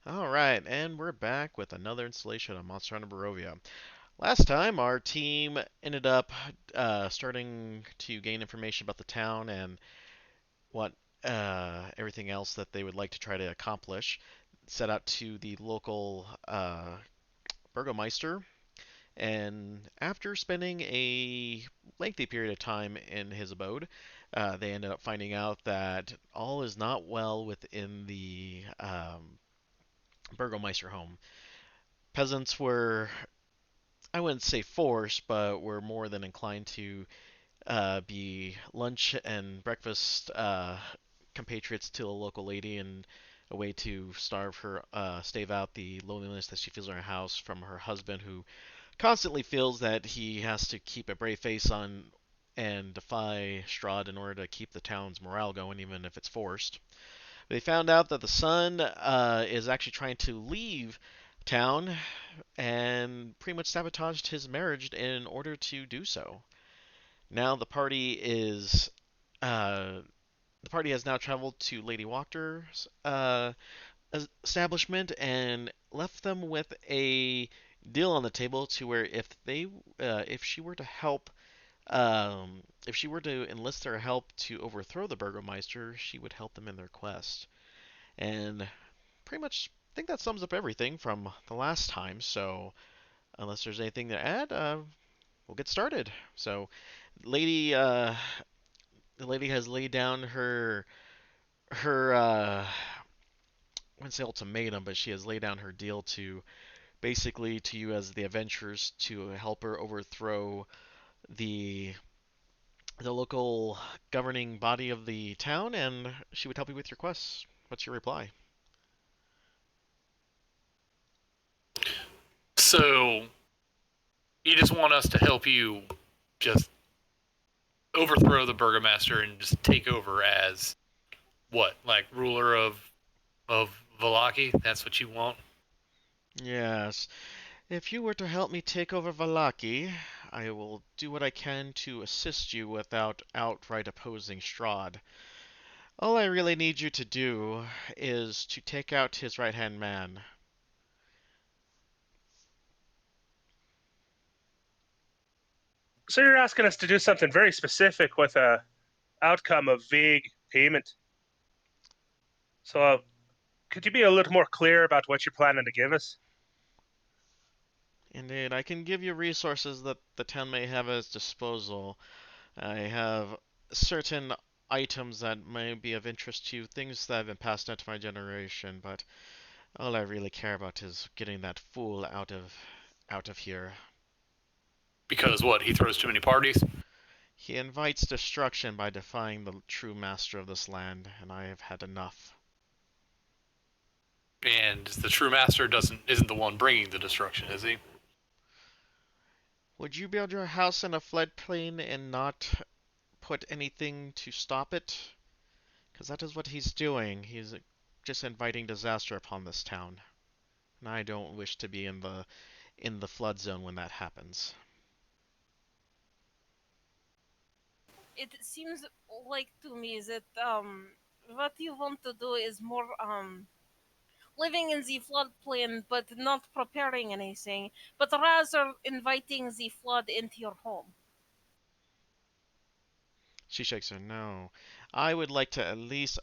Alright, and we're back with another installation of Monster Hunter Barovia. Last time, our team ended up starting to gain information about the town and what everything else that they would like to try to accomplish. Set out to the local Burgomeister, and after spending a lengthy period of time in his abode, they ended up finding out that all is not well within the Burgomeister home. Peasants were, I wouldn't say forced, but were more than inclined to be lunch and breakfast compatriots to a local lady and a way to starve her, stave out the loneliness that she feels in her house from her husband, who constantly feels that he has to keep a brave face on and defy Strahd in order to keep the town's morale going, even if it's forced. They found out that the son is actually trying to leave town and pretty much sabotaged his marriage in order to do so. Now the party has now traveled to Lady Walker's establishment and left them with a deal on the table to where if she were to if she were to enlist their help to overthrow the Burgomeister, she would help them in their quest. And pretty much I think that sums up everything from the last time. So unless there's anything to add, we'll get started. So, lady, the lady has laid down her I wouldn't say ultimatum, but she has laid down her deal to basically to you as the adventurers to help her overthrow the the local governing body of the town, and she would help you with your quests. What's your reply? So you just want us to help you just overthrow the burgomaster and just take over as what, like ruler of Valaki? That's what you want? Yes. If you were to help me take over Valaki, I will do what I can to assist you without outright opposing Strahd. All I really need you to do is to take out his right hand man. So you're asking us to do something very specific with a outcome of vague payment. So could you be a little more clear about what you're planning to give us? Indeed, I can give you resources that the town may have at its disposal. I have certain items that may be of interest to you, things that have been passed down to my generation, but all I really care about is getting that fool out of here. Because what, he throws too many parties? He invites destruction by defying the true master of this land, and I have had enough. And the true master isn't the one bringing the destruction, is he? Would you build your house in a floodplain and not put anything to stop it? Because that is what he's doing. He's just inviting disaster upon this town. And I don't wish to be in the flood zone when that happens. It seems like to me that what you want to do is more living in the floodplain but not preparing anything, but rather inviting the flood into your home. She shakes her no. I would like to at least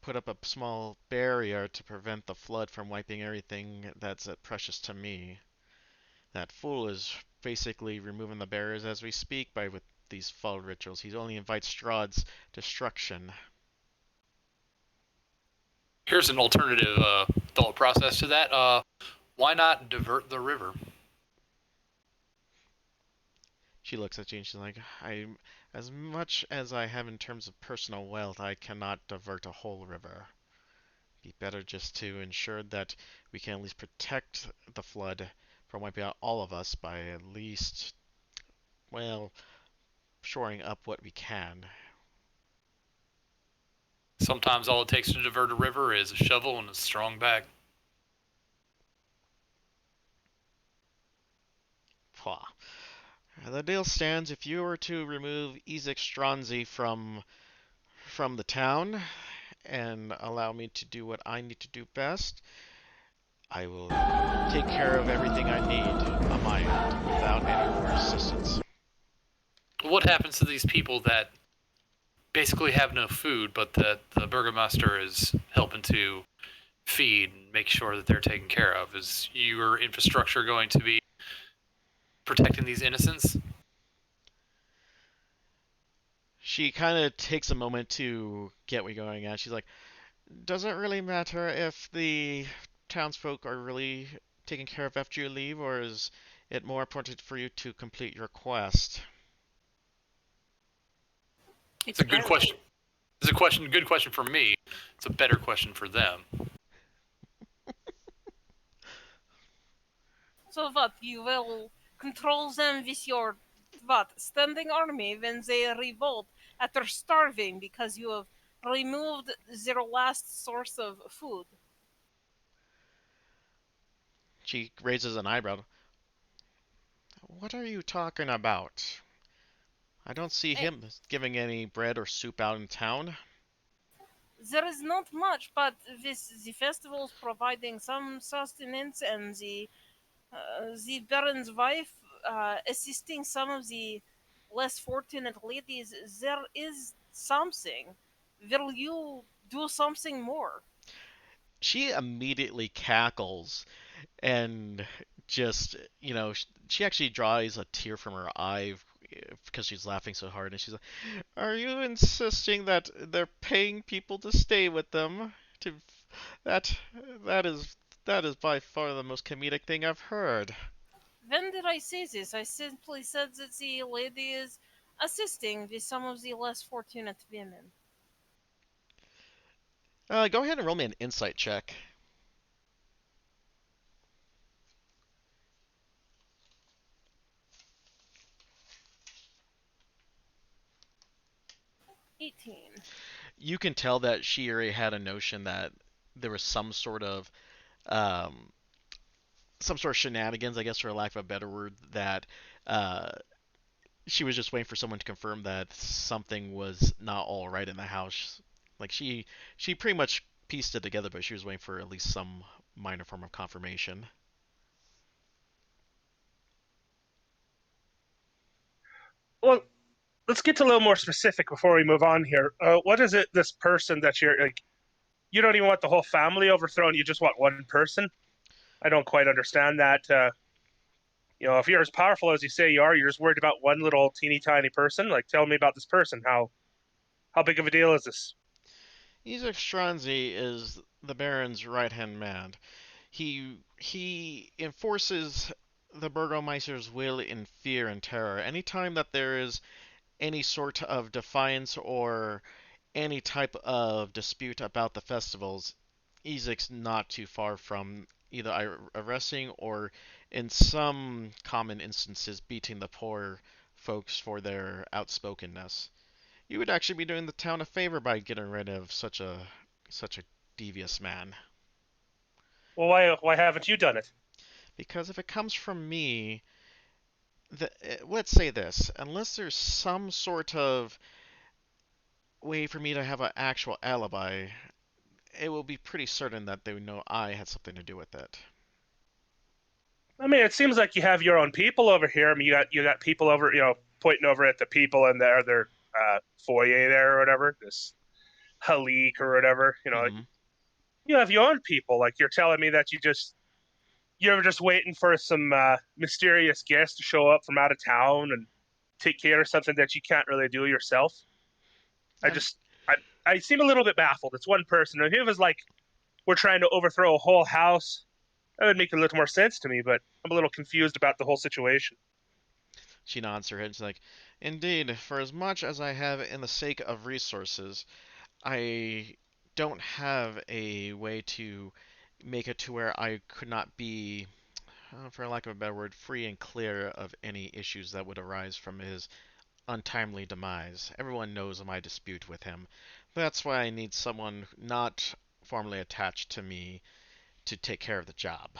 put up a small barrier to prevent the flood from wiping everything that's precious to me. That fool is basically removing the barriers as we speak by with these fall rituals. He only invites Strahd's destruction. Here's an alternative thought process to that. Why not divert the river? She looks at you and she's like, as much as I have in terms of personal wealth, I cannot divert a whole river. Be better just to ensure that we can at least protect the flood from wiping out all of us by at least, well, shoring up what we can. Sometimes all it takes to divert a river is a shovel and a strong back. Pwah. The deal stands. If you were to remove Ezek Stronzi from the town and allow me to do what I need to do best, I will take care of everything I need on my end without any more assistance. What happens to these people that basically have no food, but that the burgomaster is helping to feed and make sure that they're taken care of? Is your infrastructure going to be protecting these innocents? She kind of takes a moment to get me going at. She's like, does it really matter if the townsfolk are really taken care of after you leave, or is it more important for you to complete your quest? It's It's a good both. question. It's a question, good question for me. It's a better question for them. So what? You will control them with your what? Standing army when they revolt after starving because you have removed their last source of food. She raises an eyebrow. What are you talking about? I don't see Eh, him giving any bread or soup out in town. there is not much, but with the festivals providing some sustenance and the Baron's wife assisting some of the less fortunate ladies, there is something. Will you do something more? She immediately cackles and just, she actually draws a tear from her eye because she's laughing so hard. And she's like, are you insisting that they're paying people to stay with them? To that that is that is by far the most comedic thing I've heard. When did I say this? I simply said that the lady is assisting with some of the less fortunate women. Go ahead and roll me an insight check. 18. You can tell that she already had a notion that there was um, some sort of shenanigans, I guess, for lack of a better word, that uh, she was just waiting for someone to confirm that something was not all right in the house. Like she pretty much pieced it together, but she was waiting for at least some minor form of confirmation. Well, let's get a little more specific before we move on here. What is it? This person that you're like, you don't even want the whole family overthrown. You just want one person. I don't quite understand that. If you're as powerful as you say you are, you're just worried about one little teeny tiny person. Like, tell me about this person. How big of a deal is this? Isaac Stranzi is the Baron's right hand man. He enforces the Burgomeister's will in fear and terror. Anytime that there is any sort of defiance or any type of dispute about the festivals, Isaac's not too far from either arresting or, in some common instances, beating the poor folks for their outspokenness. You would actually be doing the town a favor by getting rid of such a devious man. Well, why haven't you done it? Because if it comes from me, let's say this, unless there's some sort of way for me to have an actual alibi, it will be pretty certain that they would know I had something to do with it. I mean, it seems like you have your own people over here. I mean, you got people over, pointing over at the people in their foyer there or whatever. This Halik or whatever. Mm-hmm. You have your own people. Like you're telling me that you're just waiting for some mysterious guest to show up from out of town and take care of something that you can't really do yourself. I And just I seem a little bit baffled. It's one person. If it was like we're trying to overthrow a whole house, that would make a little more sense to me. But I'm a little confused about the whole situation. she nods her head. She's like, "Indeed, for as much as I have in the sake of resources, I don't have a way to make it to where I could not be, for lack of a better word, free and clear of any issues that would arise from his untimely demise. Everyone knows of my dispute with him. That's why I need someone not formally attached to me to take care of the job."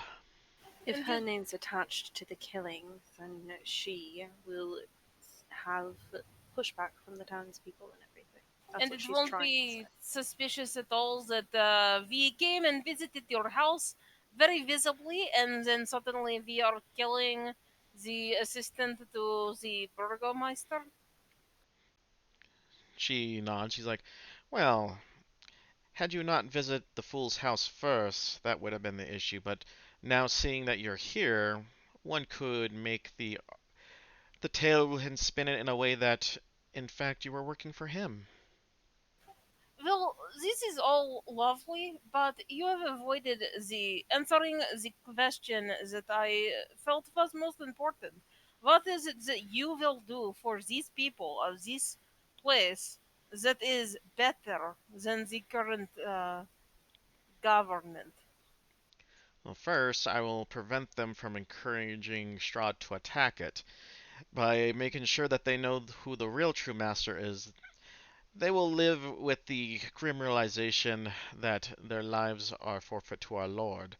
If And her did, name's attached to the killing, then she will have pushback from the townspeople and everything. That's and what it she's won't trying to say. be suspicious at all that we came and visited your house very visibly, and then suddenly we are killing the assistant to the burgomaster. She nods. She's like, well, had you not visited the fool's house first, that would have been the issue. But now seeing that you're here, one could make the tale and spin it in a way that, in fact, you were working for him. Well, this is all lovely, but you have avoided the answering the question that I felt was most important. What is it that you will do for these people of this place that is better than the current government? Well, first, I will prevent them from encouraging Strahd to attack it by making sure that they know who the real true master is. They will live with the grim realization that their lives are forfeit to our Lord.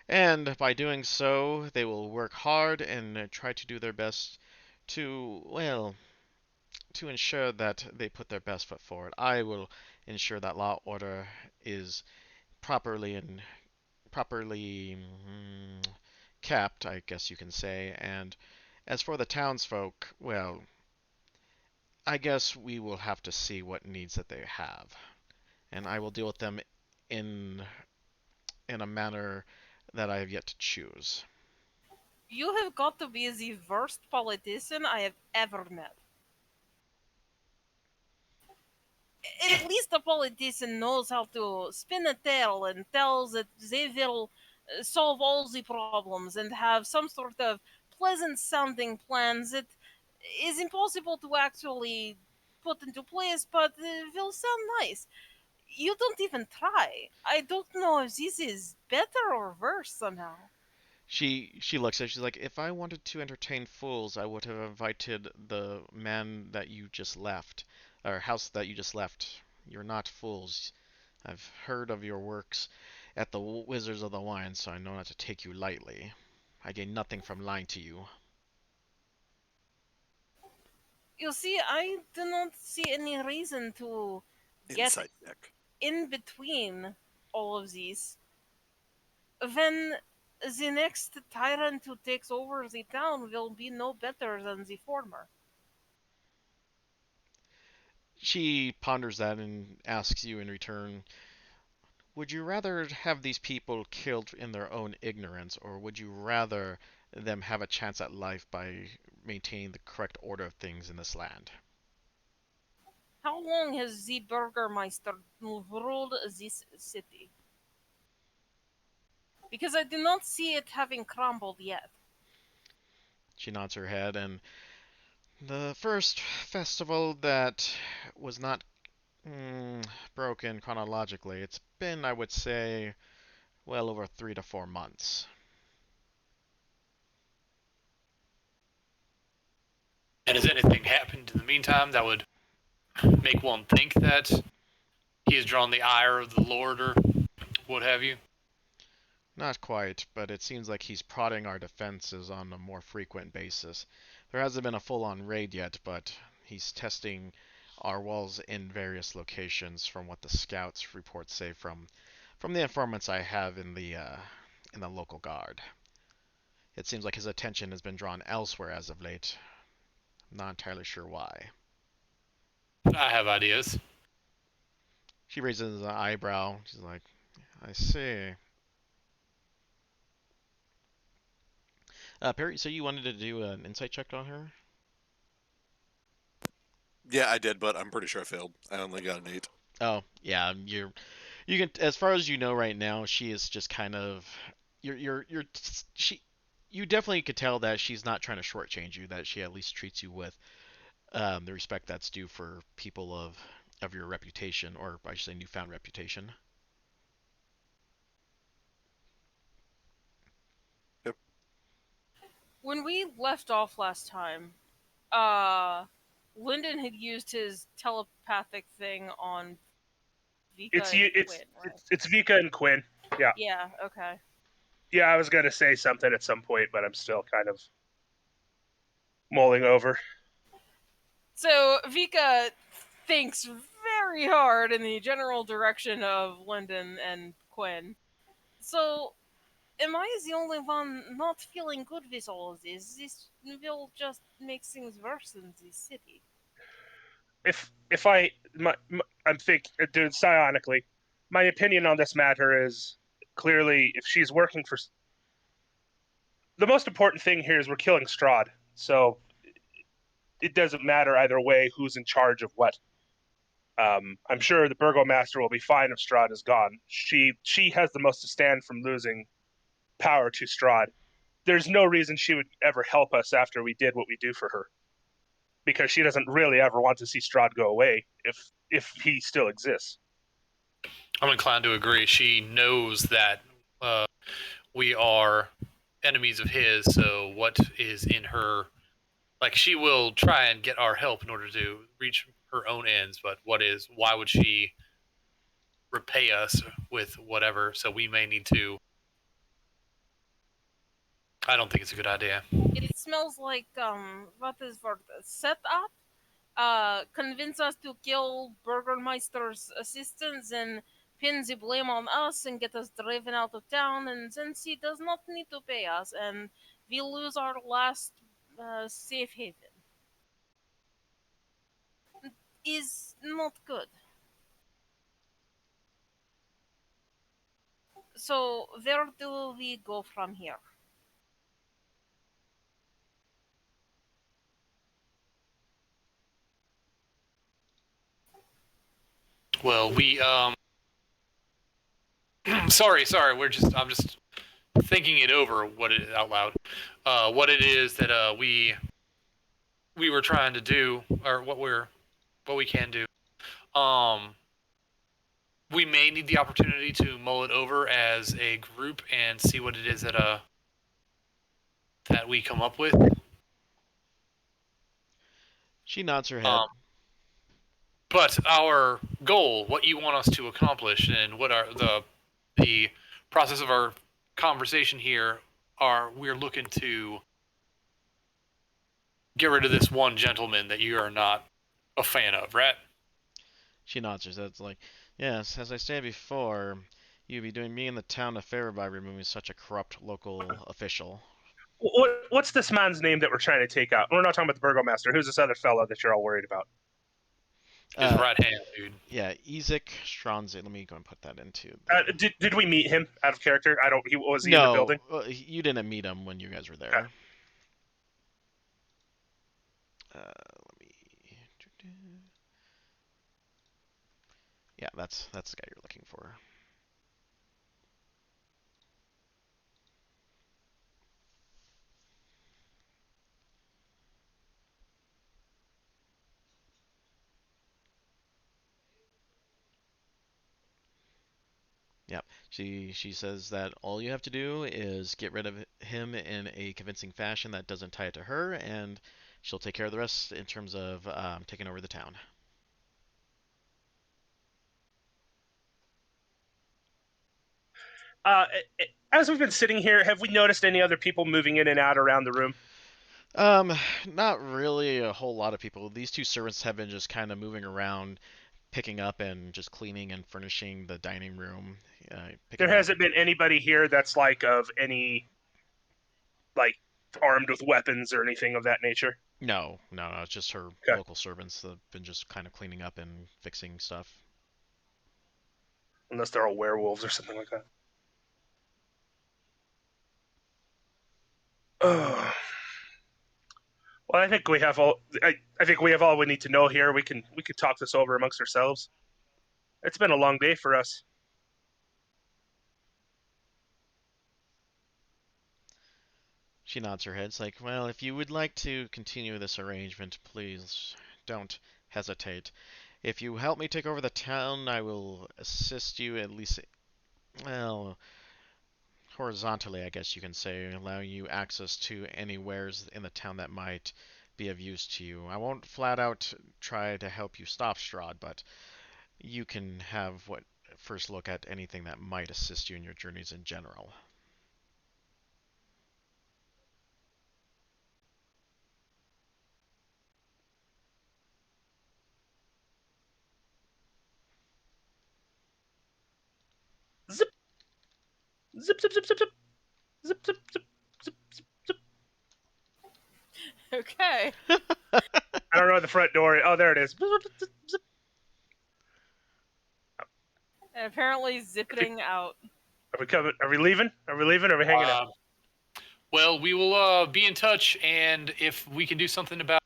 And by doing so, they will work hard and try to do their best to, well, to ensure that they put their best foot forward. I will ensure that law order is properly and properly kept, I guess you can say. And as for the townsfolk, well, I guess we will have to see what needs that they have, and I will deal with them in in a manner that I have yet to choose. You have got to be the worst politician I have ever met. At least a politician knows how to spin a tale and tell that they will solve all the problems and have some sort of pleasant sounding plans that is impossible to actually put into place but will sound nice. You don't even try. I don't know if this is better or worse somehow. She looks at it, she's like, if I wanted to entertain fools, I would have invited the man that you just left, or house that you just left. You're not fools. I've heard of your works at the Wizards of the Wine, so I know not to take you lightly. I gain nothing from lying to you. You see, I do not see any reason to get Insight check. in between all of these when the next tyrant who takes over the town will be no better than the former. She ponders that and asks you in return, would you rather have these people killed in their own ignorance, or would you rather them have a chance at life by maintaining the correct order of things in this land? How long has the Burgermeister ruled this city? Because I do not see it having crumbled yet. She nods her head, and the first festival that was not broken chronologically, it's been, I would say, well over 3 to 4 months. And has anything happened in the meantime that would make one think that he has drawn the ire of the Lord or what have you? Not quite, but it seems like he's prodding our defenses on a more frequent basis. There hasn't been a full on raid yet, but he's testing our walls in various locations from what the scouts reports say from the informants I have in the local guard. It seems like his attention has been drawn elsewhere as of late. Not entirely sure why. I have ideas. She raises an eyebrow. She's like, I see. Perry, so you wanted to do an insight check on her? Yeah, I did, but I'm pretty sure I failed. I only got an 8. Oh, yeah, you can, as far as you know right now, she is just kind of you're she you definitely could tell that she's not trying to shortchange you, that she at least treats you with the respect that's due for people of your reputation, or I should say newfound reputation. Yep. When we left off last time, uh, Lyndon had used his telepathic thing on Vika It's and you. Quinn, right? It's Vika and Quinn. Yeah, Yeah, okay. yeah. I was gonna say something at some point, but I'm still kind of mulling over. So Vika thinks very hard in the general direction of Lyndon and Quinn. So am I the only one not feeling good with all of this? This will just make things worse in the city. If I'm dude, psionically, my opinion on this matter is clearly if she's working for. The most important thing here is we're killing Strahd, so it doesn't matter either way who's in charge of what. I'm sure the Burgomaster will be fine if Strahd is gone. She has the most to stand from losing power to Strahd. There's no reason she would ever help us after we did what we do for her, because she doesn't really ever want to see Strahd go away if he still exists. I'm inclined to agree. She knows that uh, we are enemies of his, so what is in her, like, she will try and get our help in order to reach her own ends, but why would she repay us with whatever? So we may need to. I don't think it's a good idea. It smells like what is for set up? Convince us to kill Burgermeister's assistants and pin the blame on us and get us driven out of town, and then she does not need to pay us, and we lose our last safe haven. Is not good. So where do we go from here? Well, we sorry, I'm just thinking it over out loud. What it is that we were trying to do, or what we can do. Um, we may need the opportunity to mull it over as a group and see what it is that we come up with. She nods her head. Um, but our goal, what you want us to accomplish, and what are the process of our conversation here are, we're looking to get rid of this one gentleman that you are not a fan of, right? She nods her head. It's like, yes, as I stated before, you'd be doing me in the town a favor by removing such a corrupt local official. What's this man's name that we're trying to take out? We're not talking about the Burgomaster. Who's this other fellow that you're all worried about? His right hand, dude. Yeah, Ezek Stronze. Let me go and put that into. The... Did we meet him out of character? I don't. Was he in the No, building? you didn't meet him when you guys were there. Okay. Let me. Yeah, that's the guy you're looking for. Yep. She says that all you have to do is get rid of him in a convincing fashion that doesn't tie it to her, and she'll take care of the rest in terms of taking over the town. Uh, as we've been sitting here, have we noticed any other people moving in and out around the room? Um, Not really a whole lot of people. These two servants have been just kind of moving around, picking up and just cleaning and furnishing the dining room. There Picking up. hasn't been anybody here that's like of any like armed with weapons or anything of that nature. No, it's just her Okay. local servants that have been just kind of cleaning up and fixing stuff. Unless they're all werewolves or something like that. Oh. Well, I think we have all. I think we have all we need to know here. We can talk this over amongst ourselves. It's been a long day for us. She nods her head. It's like, well, if you would like to continue this arrangement, please don't hesitate. If you help me take over the town, I will assist you at least, well, horizontally, I guess you can say, allowing you access to anywheres in the town that might be of use to you. I won't flat out try to help you stop Strahd, but you can have what first look at anything that might assist you in your journeys in general. Zip, zip, zip, zip, zip, zip. Okay. I don't know where the front door is. Oh, there it is. And apparently zipping out. Are we coming? Are we leaving? Are we leaving? Or are we hanging out? Well, we will be in touch, and if we can do something about.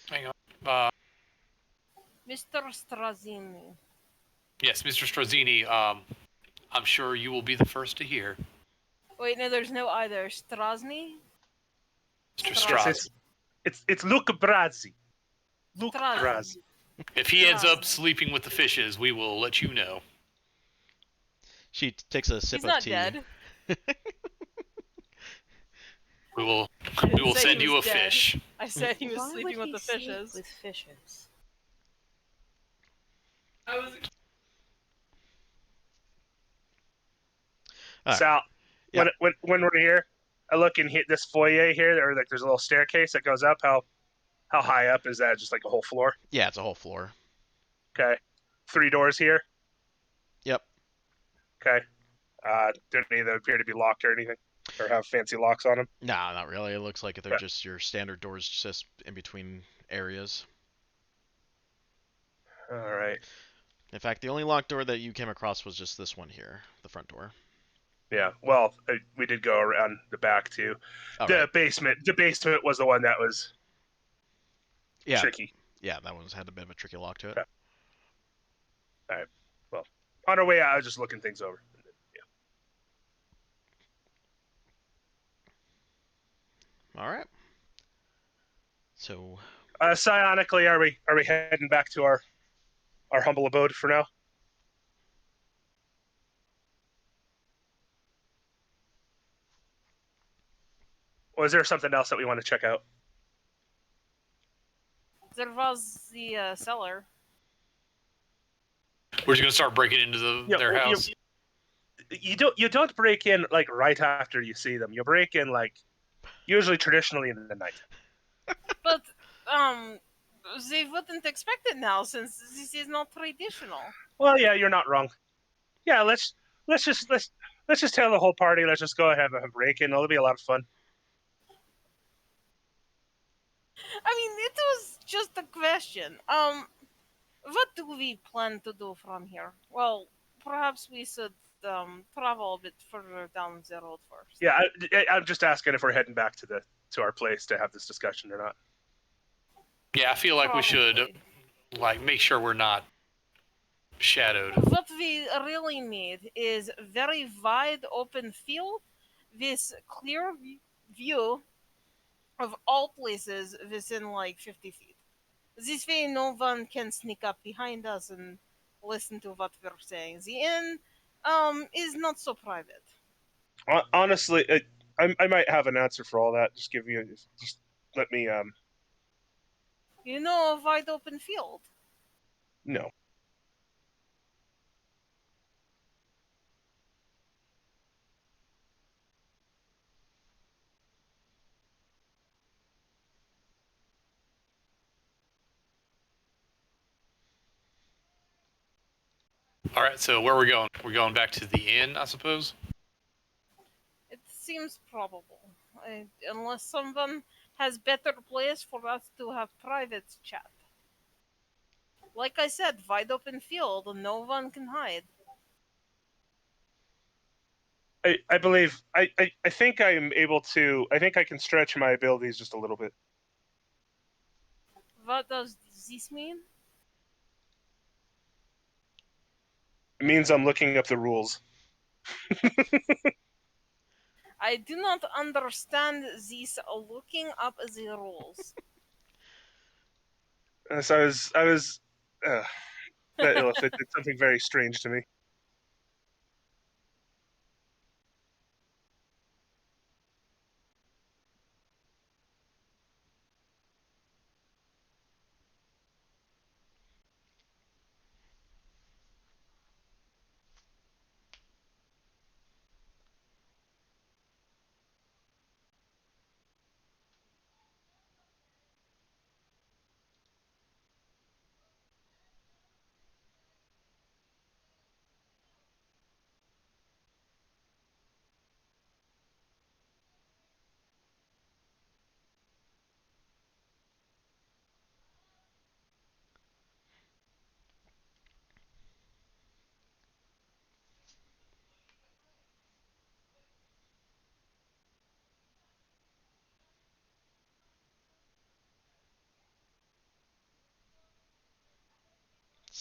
Hang on. Mr. Strazini. Yes, Mr. Strazzini. I'm sure you will be the first to hear. Wait, no, there's no either. Strazny? Mr. Yes, Straz. it's Luca Brazzi. Luca Strazny. Brazzi. If he ends up Strazzny. sleeping with the fishes, we will let you know. She takes a sip He's of not tea. dead. We will I didn't say send he you a was dead. fish. I said he was Why sleeping would with he the sleep fishes. with fishes? All right. Sal, Yeah. when we're here, I look in this foyer here, or like there's a little staircase that goes up. How high up is that? Just like a whole floor? Yeah, it's a whole floor. Okay. 3 doors here. Yep. Okay. Don't any of them appear to be locked or anything, or have fancy locks on them. Nah, not really. It looks like they're Okay. just your standard doors, just in between areas. All right. In fact, the only locked door that you came across was just this one here, the front door. Yeah. Well, we did go around the back too. All The right. basement. The basement was the one that was Yeah. tricky. Yeah, that one's had a bit of a tricky lock to it. Okay. All right. Well, on our way out, I was just looking things over. All right. So, Psionically, are we heading back to our humble abode for now? Or is there something else that we want to check out? There was the cellar. We're just gonna start breaking into their well, house. You don't break in like right after you see them. You break in like usually traditionally in the night. But, they wouldn't expect it now since this is not traditional. Well, yeah, you're not wrong. Yeah, let's just tell the whole party. Let's just go ahead and have a break in. It'll be a lot of fun. I mean, it was just a question. What do we plan to do from here? Well, perhaps we should travel a bit further down the road first. Yeah, I'm just asking if we're heading back to our place to have this discussion or not. Yeah, I feel like we should Probably. make sure we're not shadowed. What we really need is very wide open field with clear view of all places within like 50 feet. This way, no one can sneak up behind us and listen to what we're saying. The inn is not so private. Honestly, I might have an answer for all that. Just let me You know, a wide open field. no. All right, so where are we going? We're going back to the inn, I suppose. It seems probable. Unless someone has better place for us to have private chat. Like I said, wide open field, no one can hide. I believe I think I'm able to. I think I can stretch my abilities just a little bit. What does this mean? It means I'm looking up the rules. I do not understand this looking up the rules. So I was. That elephant did something very strange to me.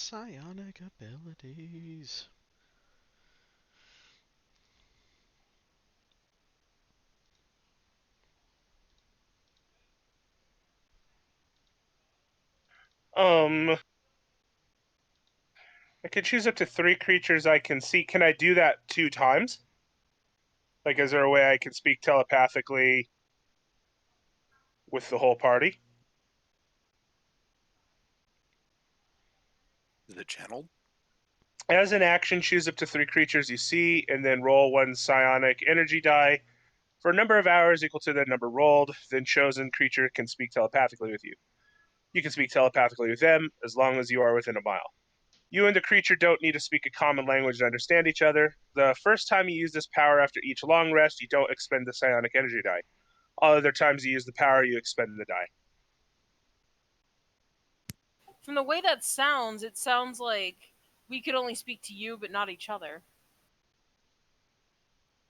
Psionic abilities. I can choose up to 3 creatures I can see. Can I do that 2 times? Like, is there a way I can speak telepathically with the whole party? Is it channeled? As an action, choose up to 3 creatures you see, and then roll 1 psionic energy die for a number of hours equal to the number rolled. Then chosen creature can speak telepathically with you. You can speak telepathically with them as long as you are within a mile. You and the creature don't need to speak a common language to understand each other. The first time you use this power after each long rest, you don't expend the psionic energy die. All other times you use the power, you expend the die. From the way that sounds, it sounds like we could only speak to you, but not each other.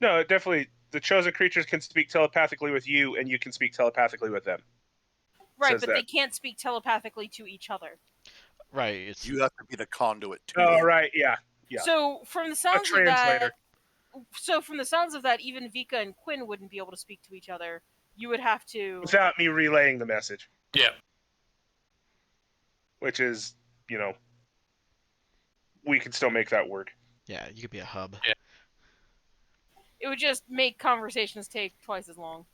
No, definitely. The chosen creatures can speak telepathically with you, and you can speak telepathically with them. Right, Says but that. they can't speak telepathically to each other. Right. It's You have to be the conduit to Oh, them. right, yeah. So from the A sounds of translator. that, even Vika and Quinn wouldn't be able to speak to each other. You would have to. Without me relaying the message, Yeah. which is, we can still make that work. yeah. You could be a hub. Yeah. It would just make conversations take twice as long.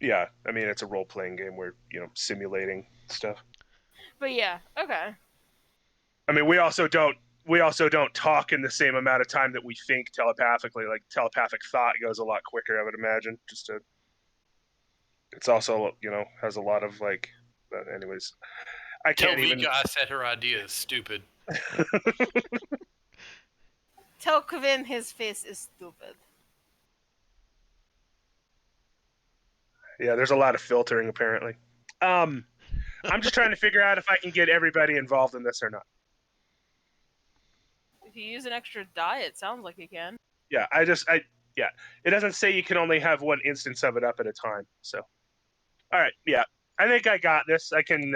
Yeah, I mean, it's a role-playing game where, simulating stuff. But yeah, okay. I mean, we also don't talk in the same amount of time that we think telepathically. Like, telepathic thought goes a lot quicker, I would imagine. It's also, has a lot of, like, anyways. I Tell can't even. Vika I said her idea is stupid. Tell Kevin his face is stupid. Yeah, there's a lot of filtering, apparently. I'm just trying to figure out if I can get everybody involved in this or not. If you use an extra die, it sounds like you can. Yeah, yeah. It doesn't say you can only have one instance of it up at a time. So, all right, yeah. I think I got this. I can.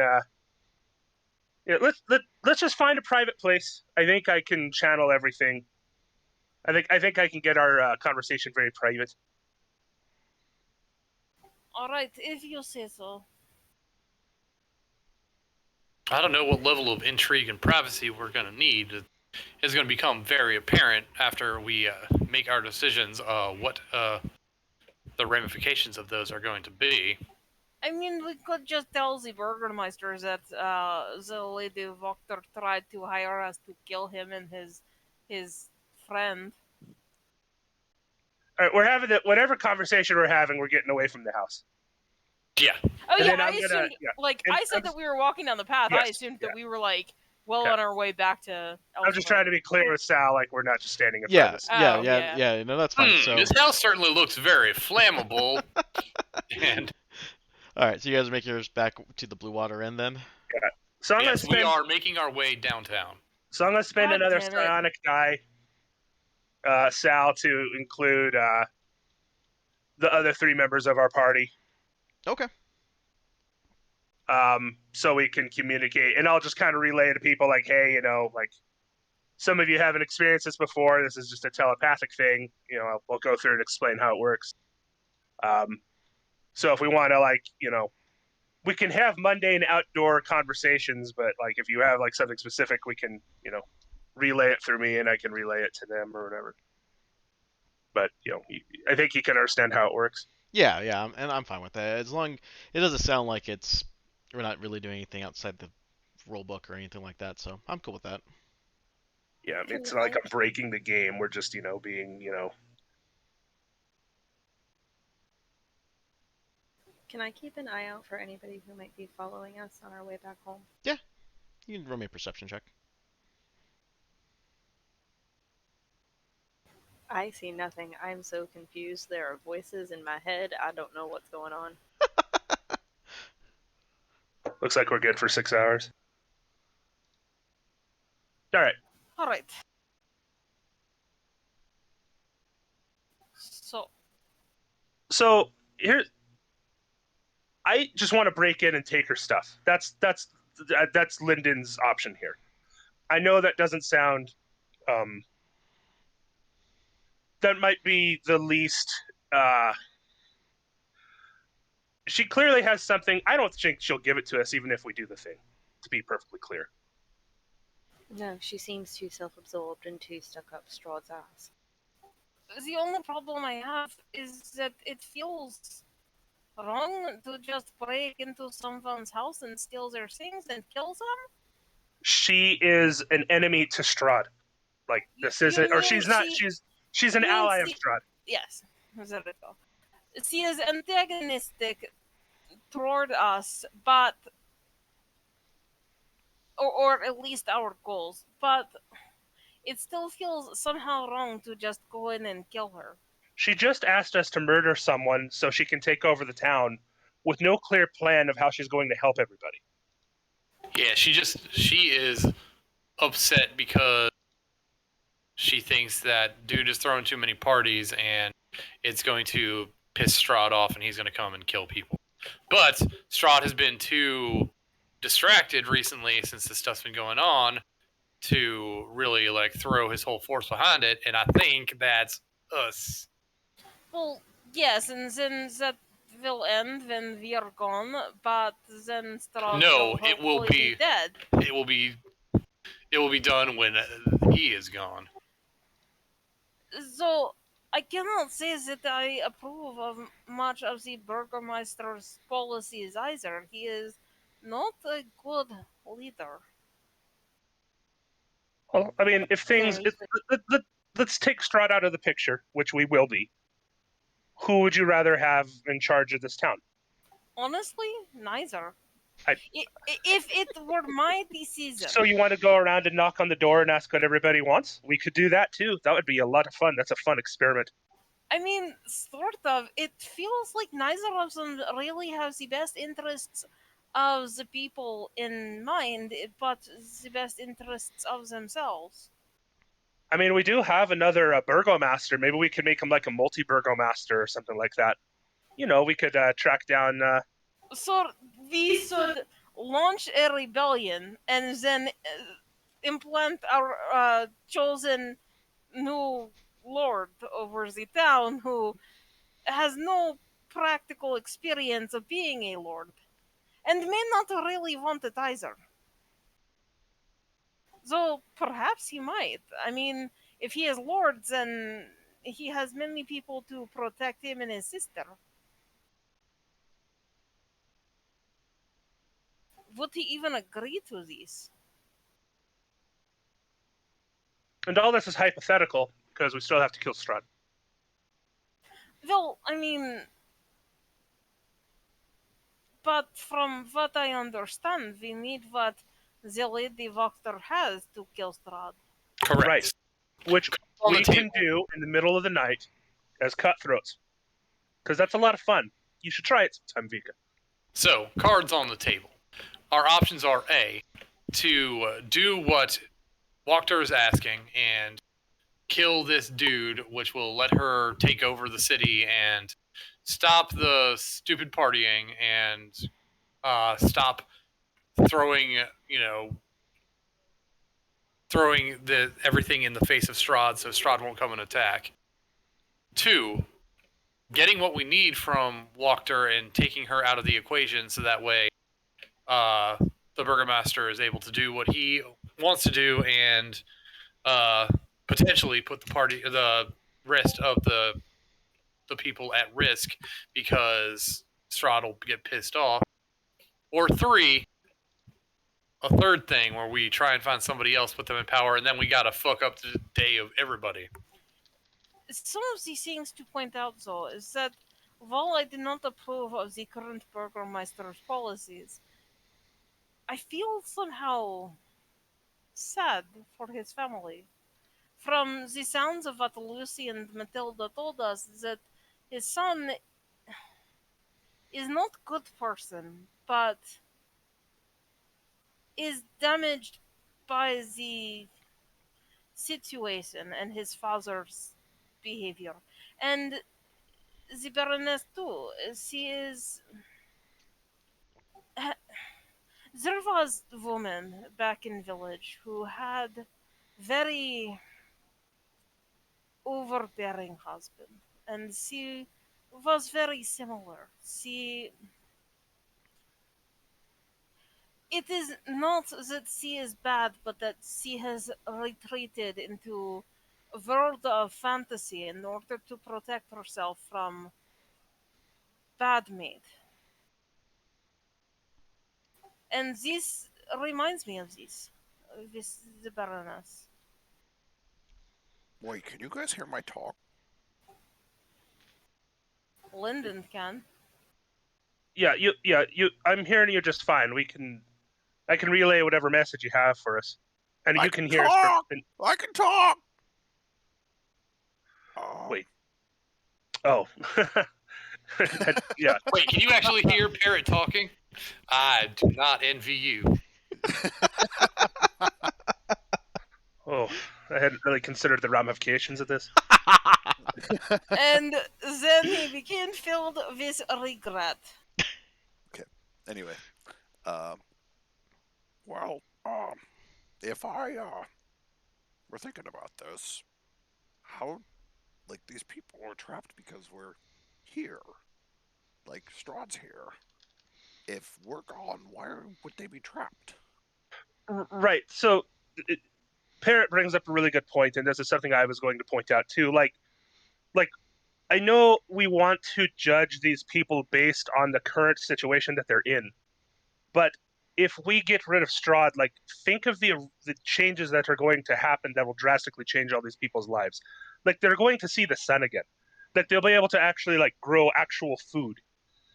Yeah, let's just find a private place. I think I can channel everything. I think I can get our conversation very private. Alright, if you say so. I don't know what level of intrigue and privacy we're going to need. It's going to become very apparent after we make our decisions what the ramifications of those are going to be. I mean, we could just tell the Burgermeister that the Lady Voctor tried to hire us to kill him and his friend. All right, we're having whatever conversation we're having. We're getting away from the house. Yeah. Oh And yeah, then I I'm gonna- assumed. yeah. Like And I said that we were walking down the path. I Yes, assumed yeah. that we were like well Okay. on our way back to. I'm just trying to be clear with Sal, like we're not just standing in front Yeah. of this. Yeah. Oh, Yeah. yeah. Yeah. No, that's fine. So. This house certainly looks very flammable. And All right. So you guys make yours back to the Blue Water Inn then. So I'm yes, gonna we spend. are making our way downtown. So I'm gonna spend God another damn it. psionic die, Sal, to include the other 3 members of our party. Okay. So we can communicate, and I'll just kind of relay to people like, hey, like some of you haven't experienced this before. This is just a telepathic thing. We'll go through and explain how it works. So if we want to, like, we can have mundane outdoor conversations, but like if you have like something specific, we can, relay it through me, and I can relay it to them or whatever. But I think you can understand how it works. Yeah. Yeah. And I'm fine with that. As long it doesn't sound like we're not really doing anything outside the rule book or anything like that. So I'm cool with that. Yeah, Can it's not like I- I'm breaking the game. We're just, being, Can I keep an eye out for anybody who might be following us on our way back home? You can roll me a perception check. I see nothing. I'm so confused. There are voices in my head. I don't know what's going on. looks like we're good for 6 hours. All right. Alright. So here, I just want to break in and take her stuff. That's Lyndon's option here. I know that doesn't sound. That might be the least. She clearly has something. I don't think she'll give it to us, even if we do the thing. To be perfectly clear. No, she seems too self-absorbed and too stuck up Strahd's ass. The only problem I have is that it feels wrong to just break into someone's house and steal their things and kill them. She is an enemy to Strahd. Like this You isn't, or mean she's not. She's an ally of Strahd. Yes, there we go. She is antagonistic toward us, but or at least our goals, but it still feels somehow wrong to just go in and kill her. She just asked us to murder someone so she can take over the town, with no clear plan of how she's going to help everybody. Yeah, she is upset because she thinks that dude is throwing too many parties and it's going to piss Strahd off and he's going to come and kill people. But Strahd has been too distracted recently since this stuff's been going on to really like throw his whole force behind it, and I think that's us. Well, yes, and then that will end when we are gone, but then Strahd No, will it will hopefully be dead. it will be done when he is gone. So I cannot say that I approve of much of the Burgermeister's policies either. He is not a good leader. Well, I mean, if things, Very let's take Strahd out of the picture, which we will be. Who would you rather have in charge of this town? Honestly, neither. I- If it were my decision, So you want to go around and knock on the door and ask what everybody wants? We could do that too. That would be a lot of fun. That's a fun experiment. I mean, sort of. It feels like neither of them really have the best interests of the people in mind, but the best interests of themselves. I mean, we do have another burgomaster. Maybe we could make him like a multi-burgomaster or something like that. You know, we could track down. So we should launch a rebellion and then implant our chosen new lord over the town who has no practical experience of being a lord and may not really want it either. Though perhaps he might. I mean, if he is lord, then he has many people to protect him and his sister. Would he even agree to this? And all this is hypothetical because we still have to kill Strahd. Well, I mean, but from what I understand, we need what the Lady Voctor has to kill Strahd. Correct. Right. Which On the we can table. do in the middle of the night as cutthroats. Because that's a lot of fun. You should try it sometime, Vika. So, cards on the table. Our options are A, to do what Wachter is asking and kill this dude, which will let her take over the city and stop the stupid partying and stop throwing, throwing everything in the face of Strahd so Strahd won't come and attack. 2, getting what we need from Wachter and taking her out of the equation so that way the Burgomaster is able to do what he wants to do and potentially put the rest of the people at risk because Strahd will get pissed off. Or 3, a third thing where we try and find somebody else, put them in power, and then we gotta fuck up the day of everybody. Some of these things to point out, though, is that while I do not approve of the current Burgermeister's policies, I feel somehow sad for his family. From the sounds of what Lucy and Matilda told us, that his son is not a good person, but is damaged by the situation and his father's behavior. And the Baroness too. She is There was a woman back in village who had very overbearing husband, and she was very similar. It is not that she is bad, but that she has retreated into a world of fantasy in order to protect herself from bad maid. And this reminds me of this the Baroness. Wait, can you guys hear my talk? Lyndon can. Yeah, you. I'm hearing you just fine. I can relay whatever message you have for us, and I you can can hear us. talk! I can talk! Wait. Oh. Yeah. Wait, can you actually hear Parrot talking? I do not envy you. Oh, I hadn't really considered the ramifications of this. And then he became filled with regret. Anyway, um, well, if I were thinking about this, how, like, these people are trapped because we're here. Like, Strahd's here. If we're gone, why would they be trapped? Right. So, Parrot brings up a really good point, and this is something I was going to point out too. Like I know we want to judge these people based on the current situation that they're in, but if we get rid of Strahd, like think of the changes that are going to happen that will drastically change all these people's lives. Like they're going to see the sun again. Like they'll be able to actually like grow actual food.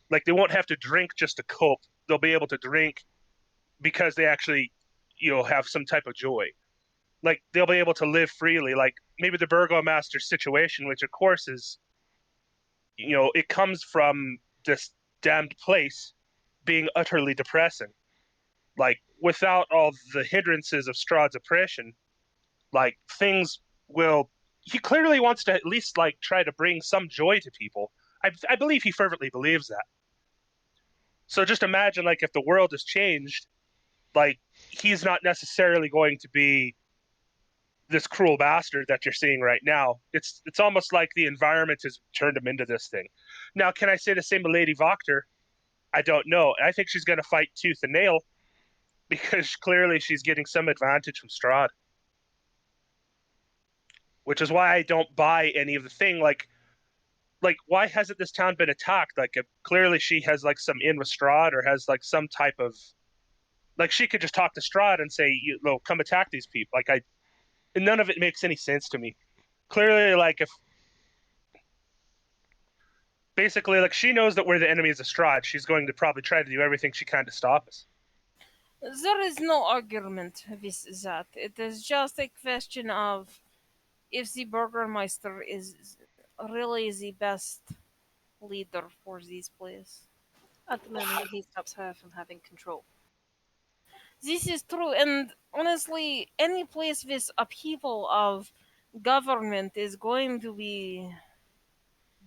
Like they won't have to drink just to cope. They'll be able to drink because they actually, have some type of joy. Like they'll be able to live freely. Like maybe the Burgomaster situation, which of course is, it comes from this damned place being utterly depressing. Like without all the hindrances of Strahd's oppression, like things will. He clearly wants to at least like try to bring some joy to people. I believe he fervently believes that. So just imagine like if the world has changed, like he's not necessarily going to be this cruel bastard that you're seeing right now. It's almost like the environment has turned him into this thing. Now, can I say the same to Lady Voctor? I don't know. I think she's going to fight tooth and nail because clearly she's getting some advantage from Strahd, which is why I don't buy any of the thing. Like why hasn't this town been attacked? Like clearly she has like some in with Strahd or has like some type of like she could just talk to Strahd and say, come attack these people. Like none of it makes any sense to me. Clearly, like if basically like she knows that we're the enemies of Strahd, she's going to probably try to do everything she can to stop us. There is no argument with that. It is just a question of if the Burgermeister is really the best leader for this place. At the moment, he stops her from having control. This is true, and honestly, any place with upheaval of government is going to be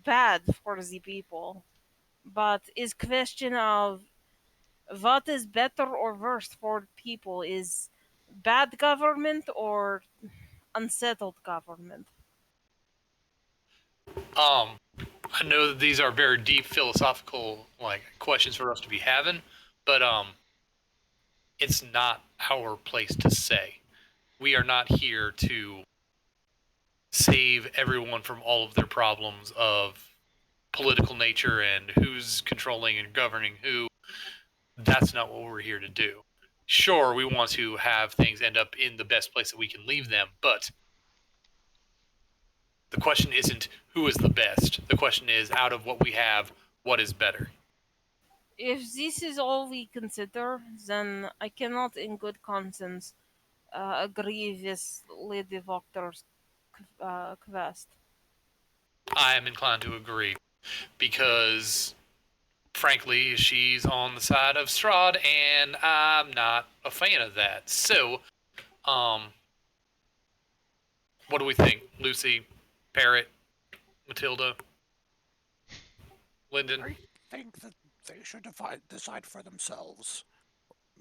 bad for the people. But is question of what is better or worse for people is bad government or unsettled government. I know that these are very deep philosophical questions for us to be having, but it's not our place to say. We are not here to save everyone from all of their problems of political nature and who's controlling and governing who. That's not what we're here to do. Sure, we want to have things end up in the best place that we can leave them, but the question isn't who is the best. The question is, out of what we have, what is better? If this is all we consider, then I cannot, in good conscience, agree with Lady Voctor's quest. I am inclined to agree because, frankly, she's on the side of Strahd, and I'm not a fan of that. So, what do we think? Lucy, Parrot, Matilda, Lyndon? I think that they should decide for themselves.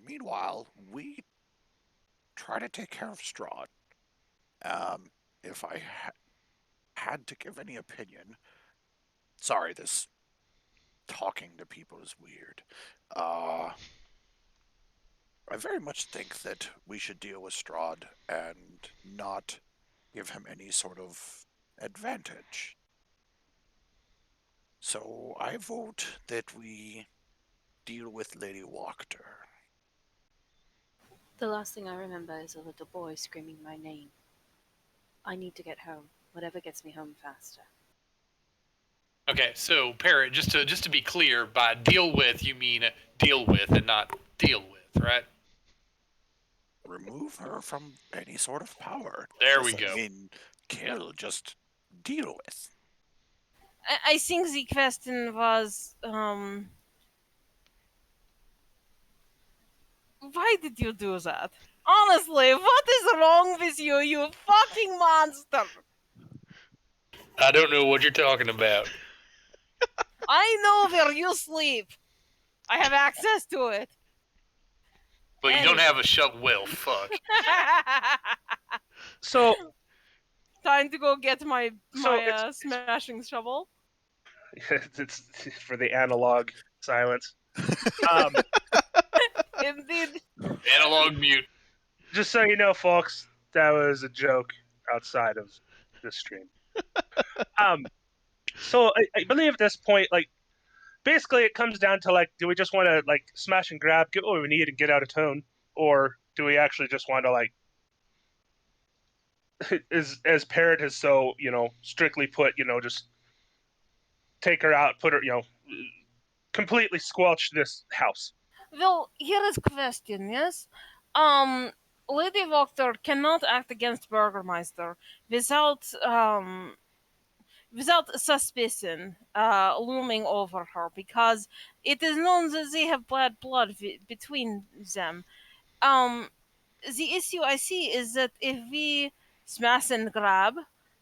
Meanwhile, we try to take care of Strahd. If I had to give any opinion, sorry, this talking to people is weird. I very much think that we should deal with Strahd and not give him any sort of advantage. So I vote that we deal with Lady Wachter. The last thing I remember is a little boy screaming my name. I need to get home. Whatever gets me home faster. Okay, so Parrot, just to be clear, by deal with you mean deal with and not deal with, right? Remove her from any sort of power. There we Doesn't go. mean kill, just deal with. I think the question was, why did you do that? Honestly, what is wrong with you, you fucking monster? I don't know what you're talking about. I know where you sleep. I have access to it. But you don't Anyway. have a shovel. Well, fuck. So, Time to go get my So smashing shovel. it's for the analog silence. Um, Indeed. Analog mute. just so you know, folks, that was a joke outside of the stream. So I believe at this point, like, basically it comes down to, like, do we just want to, like, smash and grab, get what we need, and get out of town, or do we actually just want to, like, as Parrot has so strictly put, just take her out, put her, completely squelch this house. Well, here is question, yes? Um, Lady Wachter cannot act against Burgermeister without suspicion looming over her, because it is known that they have bad blood between them. Um, the issue I see is that if we smash and grab,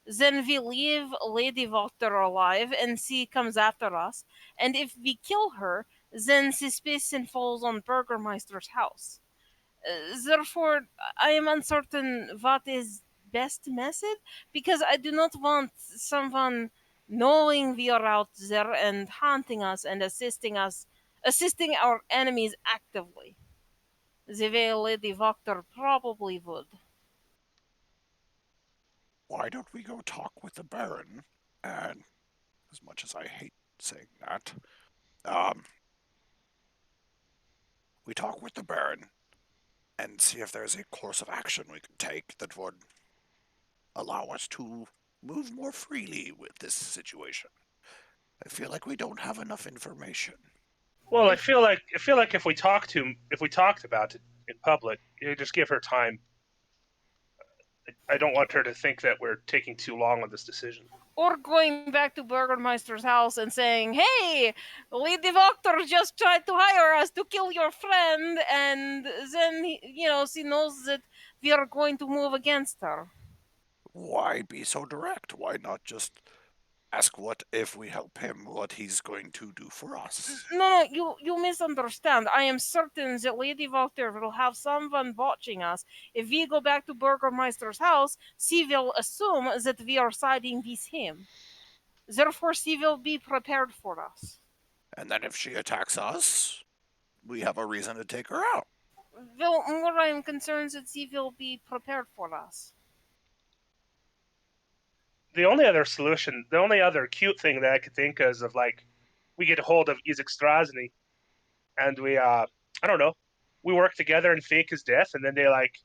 then we leave Lady Wachter alive and she comes after us. And if we kill her, then suspicion falls on Burgermeister's house. Therefore, I am uncertain what is best method, because I do not want someone knowing we are out there and haunting us and assisting our enemies actively the way Lady Wachter probably would. Why don't we go talk with the Baron? And as much as I hate saying that, um, we talk with the Baron and see if there's a course of action we can take that would allow us to move more freely with this situation. I feel like we don't have enough information. Well, I feel like if we talked about it in public, it would just give her time. I don't want her to think that we're taking too long on this decision. Or going back to Burgermeister's house and saying, "Hey, Lady Wachter just tried to hire us to kill your friend," and then she knows that we are going to move against her. Why be so direct? Why not just ask what if we help him, what he's going to do for us? No, you misunderstand. I am certain that Lady Wachter will have someone watching us. If we go back to Burgermeister's house, she will assume that we are siding with him. Therefore, she will be prepared for us. And then if she attacks us, we have a reason to take her out. Well, more I am concerned that she will be prepared for us. The only other solution, the only other cute thing that I could think of is, like, we get a hold of Isaac Strasny and we I don't know, we work together and fake his death, and then they, like,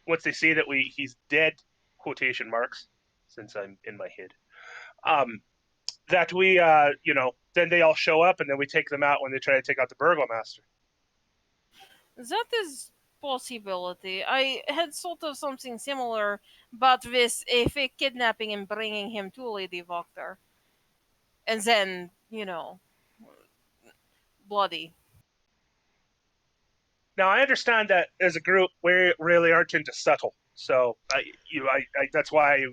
once they see that he's dead, quotation marks, since I'm in my head, that we then they all show up and then we take them out when they try to take out the burgomaster. That is possibility. I had thought of something similar, but with a fake kidnapping and bringing him to Lady Wachter. And then, bloody. Now I understand that as a group we really aren't into subtle, so that's why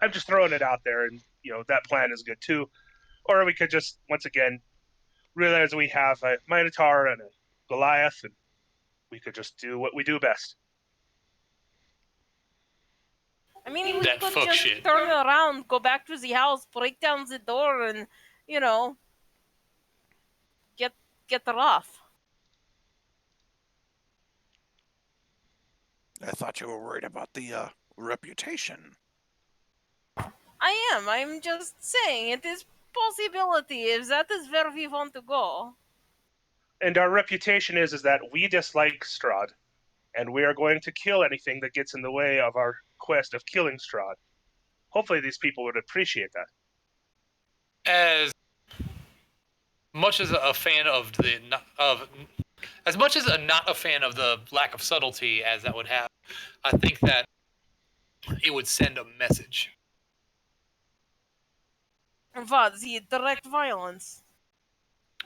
I'm just throwing it out there, and that plan is good too. Or we could just once again realize we have a Minotaur and a Goliath, and we could just do what we do best. I mean, we That could fuck just shit. turn around, go back to the house, break down the door, and you know, get get her off. I thought you were worried about the reputation. I am. I'm just saying it is possibility if that is where we want to go. And our reputation is that we dislike Strahd, and we are going to kill anything that gets in the way of our quest of killing Strahd. Hopefully, these people would appreciate that. As much as a fan of as much as not a fan of the lack of subtlety as that would have, I think that it would send a message. What, the direct violence?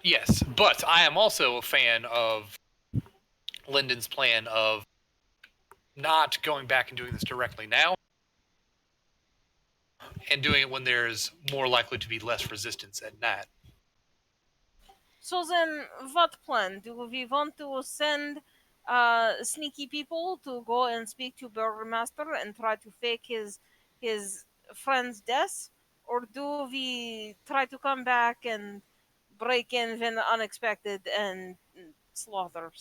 Yes, but I am also a fan of Lyndon's plan of not going back and doing this directly now, and doing it when there's more likely to be less resistance at night. So then, what plan? Do we want to send sneaky people to go and speak to Burgermaster and try to fake his friend's death? Or do we try to come back and break in when unexpected and slaughter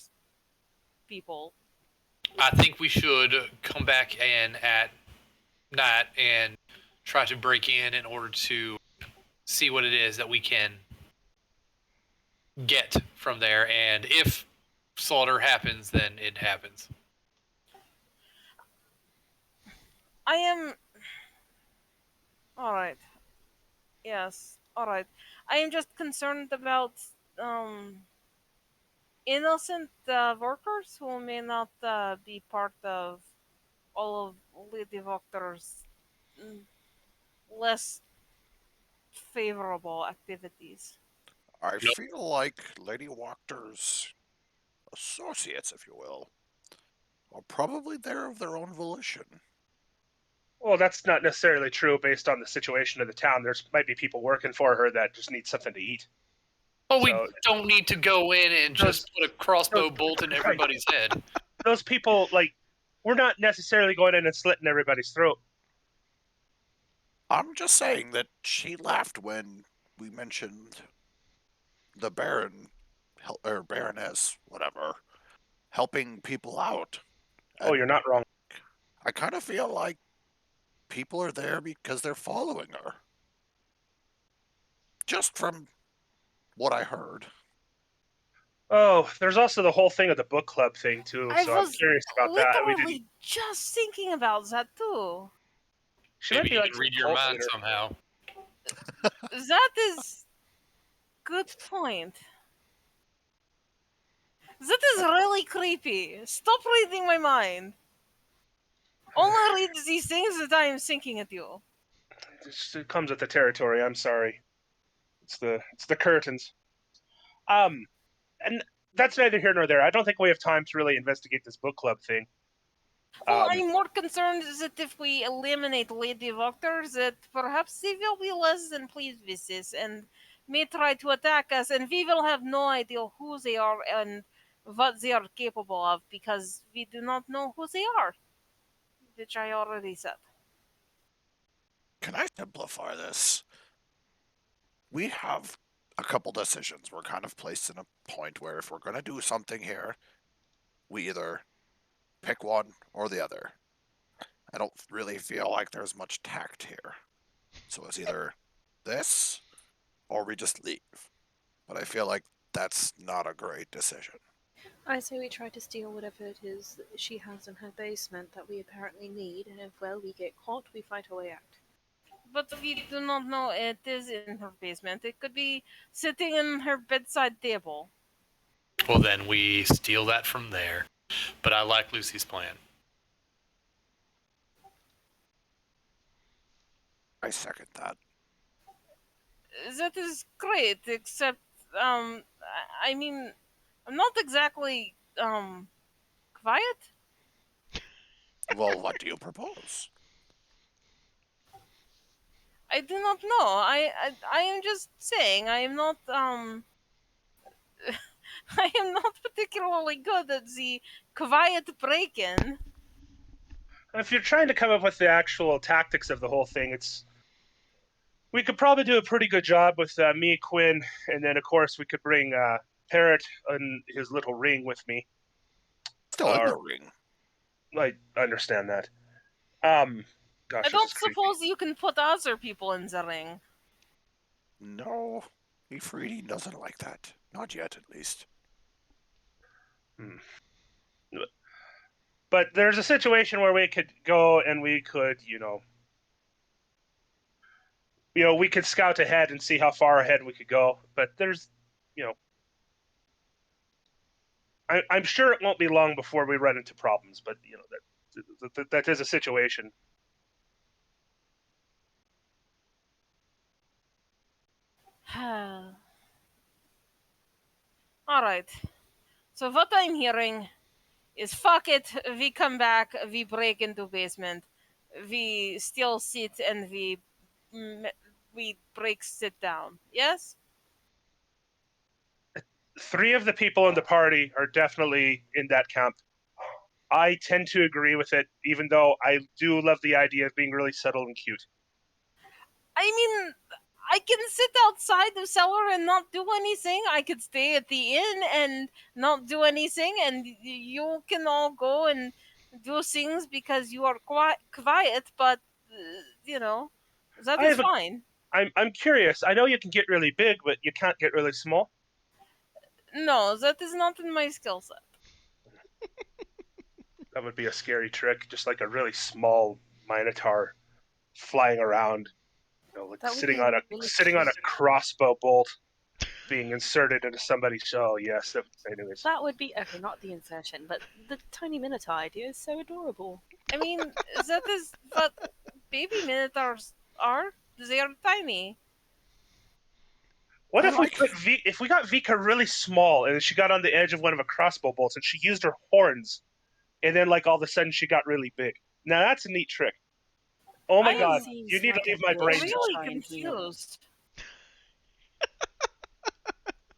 people? I think we should come back in at night and try to break in order to see what it is that we can get from there. And if slaughter happens, then it happens. I am. Alright. Yes, alright. I am just concerned about um, innocent workers who may not be part of all of Lady Voctor's mm, less favorable activities. I Nope. feel like Lady Walker's associates, if you will, are probably there of their own volition. Well, that's not necessarily true based on the situation of the town. There might be people working for her that just need something to eat. Oh, we So- don't need to go in and just put a crossbow bolt in everybody's head. Those people, like, we're not necessarily going in and slitting everybody's throat. I'm just saying that she laughed when we mentioned the Baron, or Baroness, whatever, helping people out. Oh, you're not wrong. I kind of feel like people are there because they're following her. Just from what I heard. Oh, there's also the whole thing of the book club thing too. I So I'm was curious about that. We literally didn't. just thinking about that too. She might Maybe be you like can some read your cult mind leader. somehow. That is good point. That is really creepy. Stop reading my mind. Only read these things that I am thinking at you. It comes with the territory. I'm sorry. It's the curtains. And that's neither here nor there. I don't think we have time to really investigate this book club thing. Well, I'm more concerned that if we eliminate Lady Voctor, that perhaps they will be less than pleased with this and may try to attack us, and we will have no idea who they are and what they are capable of because we do not know who they are, which I already said. Can I simplify this? We have a couple decisions. We're kind of placed in a point where if we're going to do something here, we either pick one or the other. I don't really feel like there's much tact here. So it's either this or we just leave. But I feel like that's not a great decision. I say we try to steal whatever it is that she has in her basement that we apparently need, and if, well, we get caught, we fight our way out. But we do not know it is in her basement. It could be sitting in her bedside table. Well, then we steal that from there. But I like Lucy's plan. I second that. That is great, except, I mean, I'm not exactly, quiet. Well, what do you propose? I do not know. I am just saying. I am not. I am not particularly particularly good at the quiet break-in. If you're trying to come up with the actual tactics of the whole thing, we could probably do a pretty good job with me, Quinn, and then of course we could bring Parrot and his little ring with me. Still in the Or ring. I understand that. Gosh, I this don't is creepy. suppose you can put other people in the ring. No, Ifriti doesn't like that. Not yet, at least. Hmm. But there's a situation where we could go and we could, we could scout ahead and see how far ahead we could go. But there's, you know, I'm sure it won't be long before we run into problems. But that is a situation. Alright. So what I'm hearing is fuck it, we come back, we break into basement, we still sit and we break sit down. Yes? 3 of the people in the party are definitely in that camp. I tend to agree with it, even though I do love the idea of being really subtle and cute. I mean, I can sit outside the cellar and not do anything. I could stay at the inn and not do anything, and you can all go and do things because you are quiet. But that I is have a. fine. I'm curious. I know you can get really big, but you can't get really small. No, that is not in my skill set. That would be a scary trick, just like a really small minotaur flying around, like That would sitting be on a really sitting on a cute. crossbow bolt being inserted into somebody's shell. Yes. Anyways, That would be okay, not the insertion, but the tiny minotaur idea is so adorable. I mean, that is what baby minotaurs are. They are tiny. what I if we like. put if we got Vika really small and she got on the edge of one of a crossbow bolts and she used her horns and then like all of a sudden she got really big. Now that's a neat trick. Oh my I That god, am you seems need to like a leave my good brain to cell. really try and heal. confused.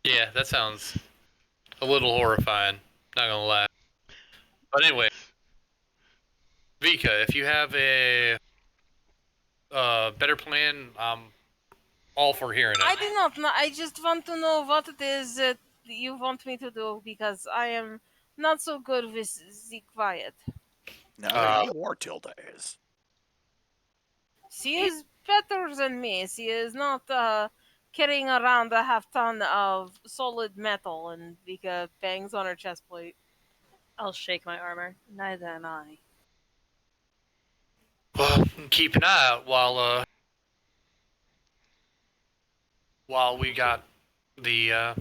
Yeah, that sounds a little horrifying. Not gonna lie. But anyway, Vika, if you have a better plan, I'm all for hearing I it. do not know. I just want to know what it is that you want me to do because I am not so good with the quiet. Now Uh, you know war Tilda is. She is better than me. She is not carrying around a half ton of solid metal and Vika bangs on her chest plate. I'll shake my armor. Neither am I. well, keep an eye out while we got the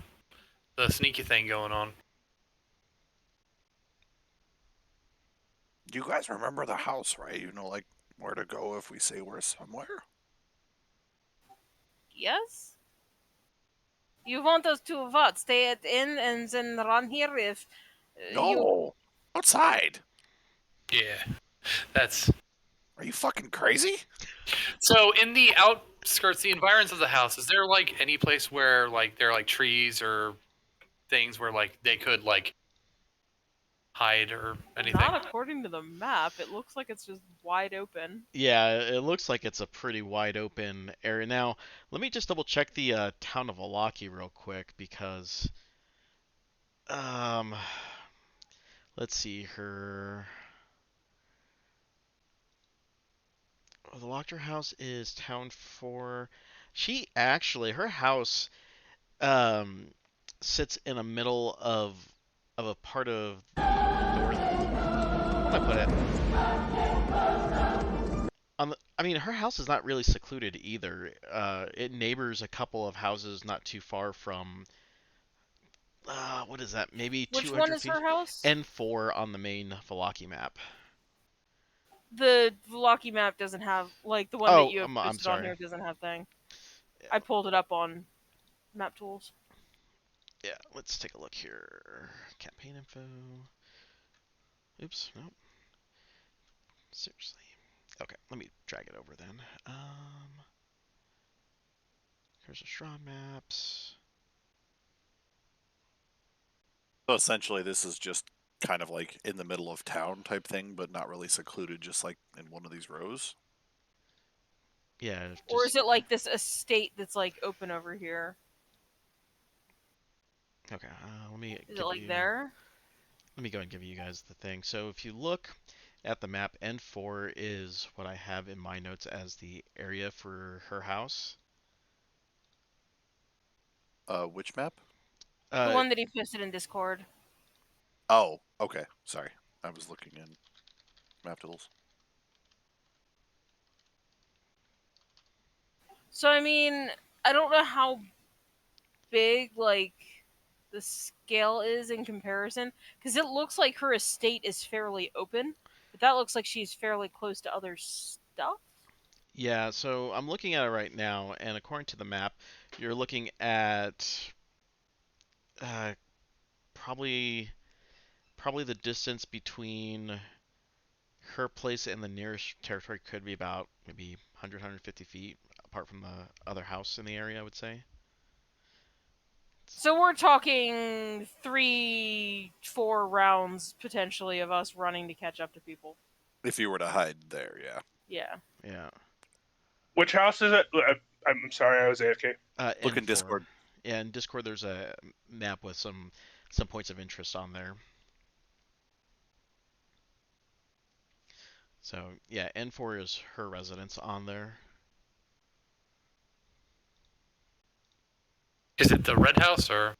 sneaky thing going on. You guys remember the house, right? You know, like where to go if we say we're somewhere. Yes? You want us to what? Stay at inn and then run here if you. No, outside. Yeah, that's Are you fucking crazy? so. In the outskirts, the environs of the house, is there like any place where like there are like trees or things where like they could like hide or anything? Not according to the map. It looks like it's just wide open. Yeah, it looks like it's a pretty wide open area. Now, let me just double check the town of Alaki real quick because um let's see her the Lockter house is town 4. She actually her house um sits in the middle of a part of north. How do I put it? I mean, her house is not really secluded either. It neighbors a couple of houses not too far from. What is that? Maybe Which one 200 is feet. her house? N4 on the main Valaki map. The Vloggy map doesn't have like the one that Oh, you have I'm posted on sorry. here doesn't have thing. Yeah, I pulled it up on map tools. yeah, let's take a look here. Campaign info. Oops, nope. Seriously. Okay, let me drag it over then. Here's the Strahd maps. So essentially, this is just kind of like in the middle of town type thing, but not really secluded, just like in one of these rows. Yeah, Or just is it like this estate that's like open over here? okay. Let me Is it give like you. there? Let me go and give you guys the thing. So if you look at the map, N4 is what I have in my notes as the area for her house. Which map? The Uh, one that he posted in Discord. Oh, okay. Sorry, I was looking in map tools. So I mean, I don't know how big like the scale is in comparison because it looks like her estate is fairly open, but that looks like she's fairly close to other stuff. yeah, so I'm looking at it right now, and according to the map, you're looking at uh, probably probably the distance between her place and the nearest territory could be about maybe 100, 150 feet apart from the other house in the area, I would say. So we're talking 3, 4 rounds potentially of us running to catch up to people. If you were to hide there, yeah. Yeah. Yeah. Which house is it? I'm sorry, I was AFK. Look in N4. Discord. Yeah, in Discord there's a map with some points of interest on there. So yeah, N4 is her residence on there. Is it the red house or?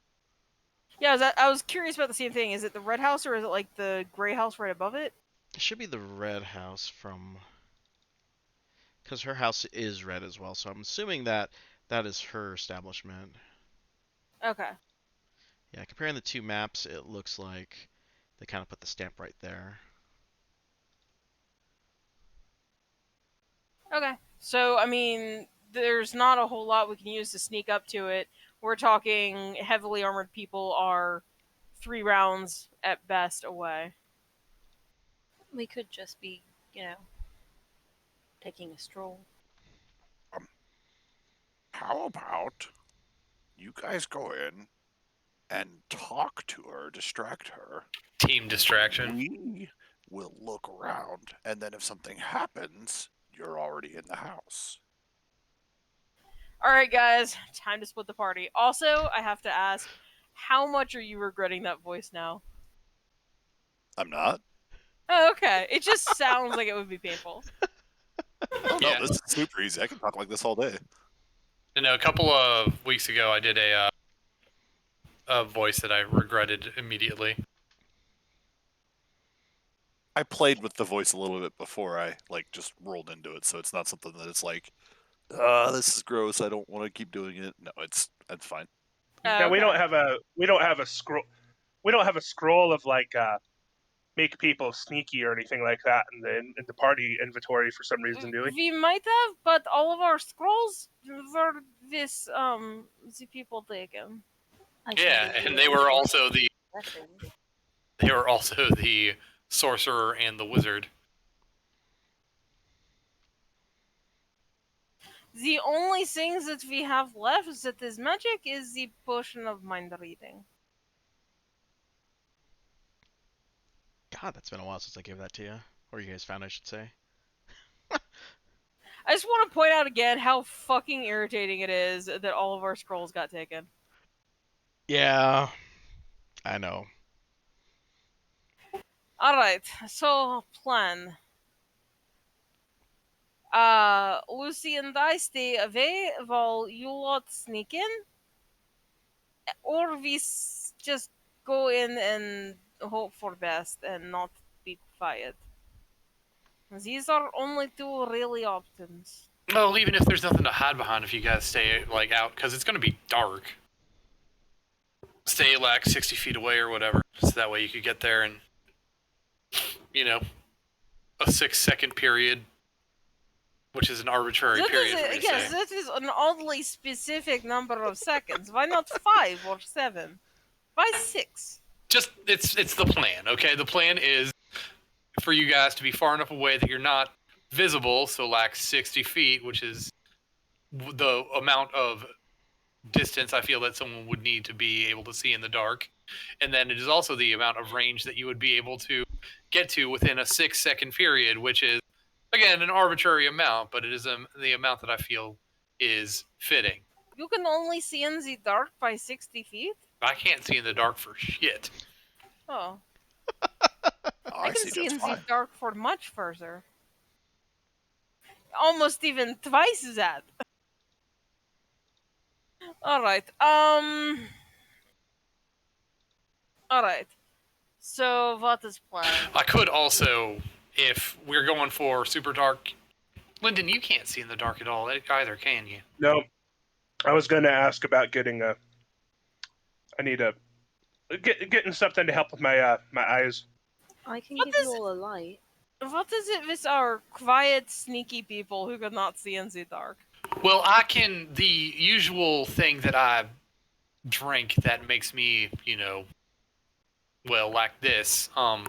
Yeah, I was curious about the same thing. Is it the red house or is it like the gray house right above it? It should be the red house from because her house is red as well. So I'm assuming that that is her establishment. Okay. Yeah, comparing the two maps, it looks like they kind of put the stamp right there. Okay. So, I mean, there's not a whole lot we can use to sneak up to it. We're talking heavily armored people are 3 rounds at best away. We could just be, taking a stroll. How about you guys go in and talk to her, distract her? Team distraction. We will look around, and then if something happens, you're already in the house. All right, guys, time to split the party. Also, I have to ask, how much are you regretting that voice now? I'm not. Oh, okay. It just sounds like it would be painful. Oh no, Yeah. this is super easy. I can talk like this all day. You know, a couple of weeks ago, I did a voice that I regretted immediately. I played with the voice a little bit before I just rolled into it, so it's not something that it's like, this is gross. I don't want to keep doing it. No, it's fine. Now we Okay. don't have a scroll. We don't have a scroll of make people sneaky or anything like that in the party inventory for some reason, do we? We might have, but all of our scrolls were this the people taken. I Yeah, said and they were also the weapons. sorcerer and the wizard. The only things that we have left that is magic is the potion of mind reading. God, that's been a while since I gave that to you, or you guys found, I should say. I just want to point out again how fucking irritating it is that all of our scrolls got taken. Yeah, I know. Alright, so plan. Lucy and I stay away while you lot sneak in, or we just go in and hope for best and not be quiet. These are only two really options. Well, even if there's nothing to hide behind, if you guys stay out, because it's gonna be dark. Stay 60 feet away or whatever, so that way you could get there in, a 6-second period, which is an arbitrary period. Yes, that is an oddly specific number of seconds. Why not 5 or 7? Why 6? Just it's the plan, okay? The plan is for you guys to be far enough away that you're not visible, so 60 feet, which is the amount of distance I feel that someone would need to be able to see in the dark. And then it is also the amount of range that you would be able to get to within a 6-second period, which is, again, an arbitrary amount, but it is the amount that I feel is fitting. You can only see in the dark by 60 feet? I can't see in the dark for shit. Oh. Oh, I can see see in just the fine. dark for much further. Almost even twice that. Alright, Alright. So, what is plan? I could also, if we're going for super dark, Lyndon, you can't see in the dark at all either, can you? No, I was going to ask about getting a. I need a getting something to help with my eyes. I can What give is you all a light. What is it with our quiet, sneaky people who cannot see in the dark? Well, the usual thing that I drink that makes me, well, like this, I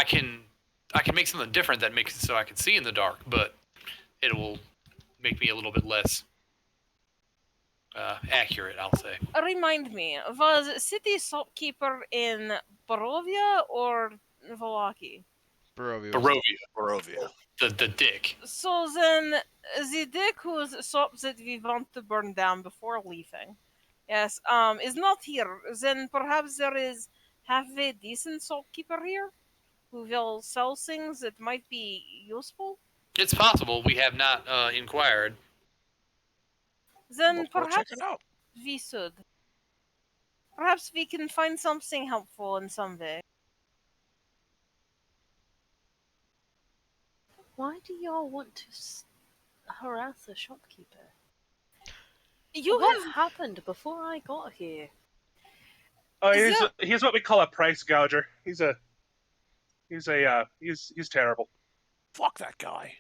can make something different that makes it so I can see in the dark, but it will make me a little bit less accurate, I'll say. Remind me, was city shopkeeper in Barovia or Valaki? Barovia. Barovia. The dick. So then, the dick whose shop that we want to burn down before leaving, yes, is not here. Then perhaps there is half a decent shopkeeper here who will sell things that might be useful. It's possible we have not inquired. Then Let's go check perhaps it out. we should. Perhaps we can find something helpful in some way. Why do y'all want to harass the shopkeeper? You What have happened before I got here? Oh, Yeah. he's what we call a price gouger. He's terrible. Fuck that guy.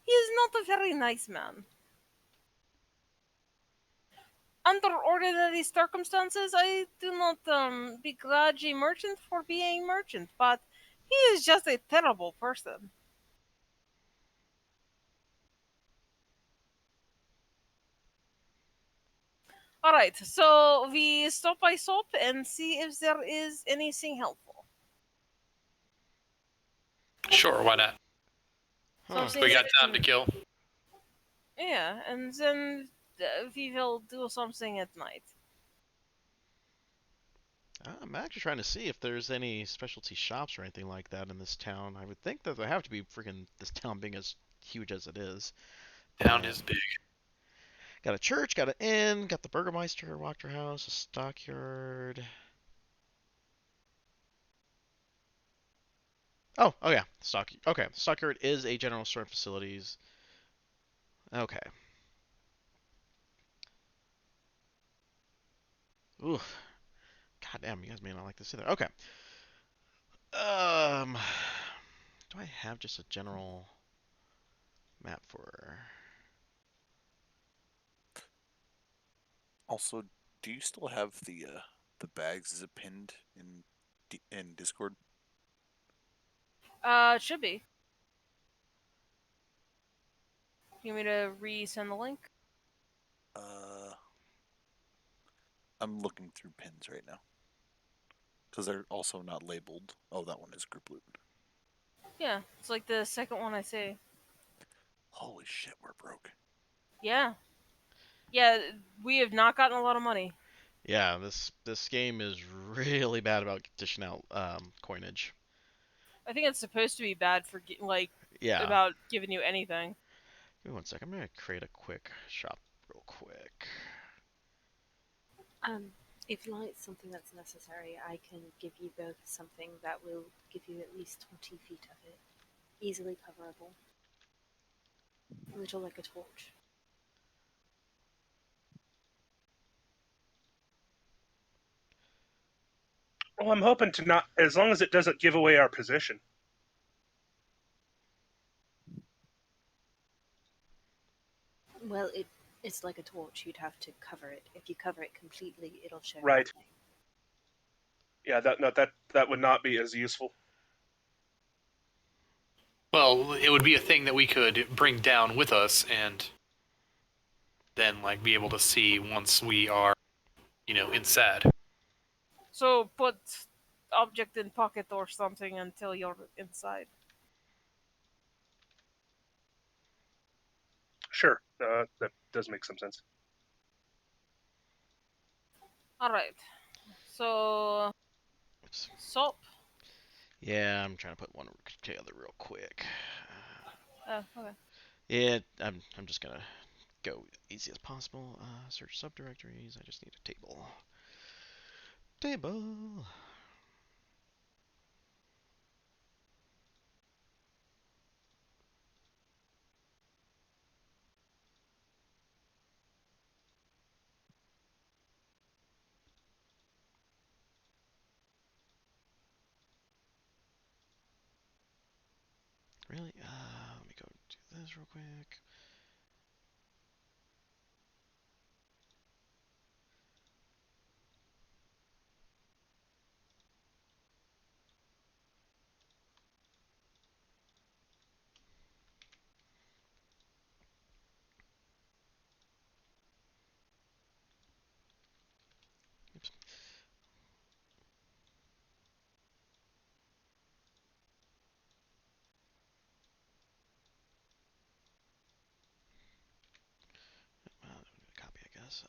He is not a very nice man. Under ordinary circumstances, I do not begrudge a merchant for being a merchant, but he is just a terrible person. Alright, so we stop by shop and see if there is anything helpful. Sure, why not? Huh. Something We got that time to can- kill. Yeah, and then we will do something at night. I'm actually trying to see if there's any specialty shops or anything like that in this town. I would think that there have to be, freaking this town being as huge as it is. Town is big. Got a church, got an inn, got the Burgermeister, Wachter House, a stockyard. Oh yeah, stockyard is a general store and facilities. Okay. Ooh, god damn, you guys may not like this either. Okay. Do I have just a general map for? Also, do you still have the bags as a pinned in Discord? It should be. You want me to resend the link? I'm looking through pins right now because they're also not labeled. Oh, that one is group loot. Yeah, it's like the second one I say. Holy shit, we're broke. Yeah. Yeah, we have not gotten a lot of money. Yeah, this game is really bad about dishing out coinage. I think it's supposed to be bad for Yeah. about giving you anything. Give me one sec. I'm gonna create a quick shop real quick. If light's something that's necessary, I can give you both something that will give you at least 20 feet of it. Easily coverable. A little like a torch. Well, I'm hoping to not, as long as it doesn't give away our position. Well, it's like a torch. You'd have to cover it. If you cover it completely, it'll show Right. nothing. Yeah, that would not be as useful. Well, it would be a thing that we could bring down with us and then like be able to see once we are, inside. So put object in pocket or something until you're inside. Sure, that does make some sense. All right. So Oops. soap. Yeah, I'm trying to put one together real quick. Okay. Yeah, I'm just gonna go easy as possible. Search subdirectories. I just need a table. Table. Really? Let me go do this real quick. Oops. Well, copy, I guess.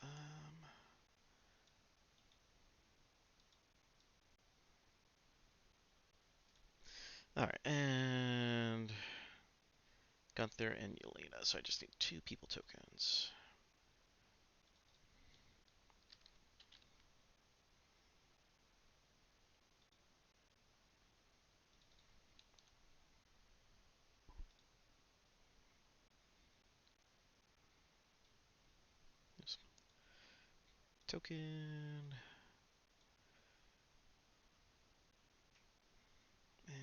All right, and Gunther and Yelena. So I just need 2 people tokens. Oops. Token. And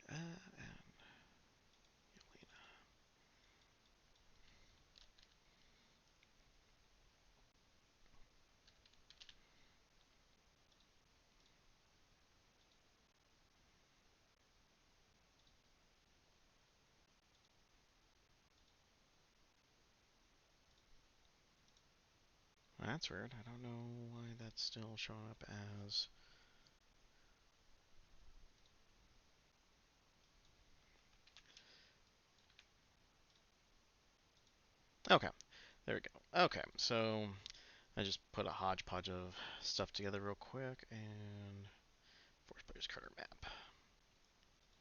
and Yelena. That's weird. I don't know why that's still showing up as. Okay, there we go. Okay, so I just put a hodgepodge of stuff together real quick and Force Players Carter map.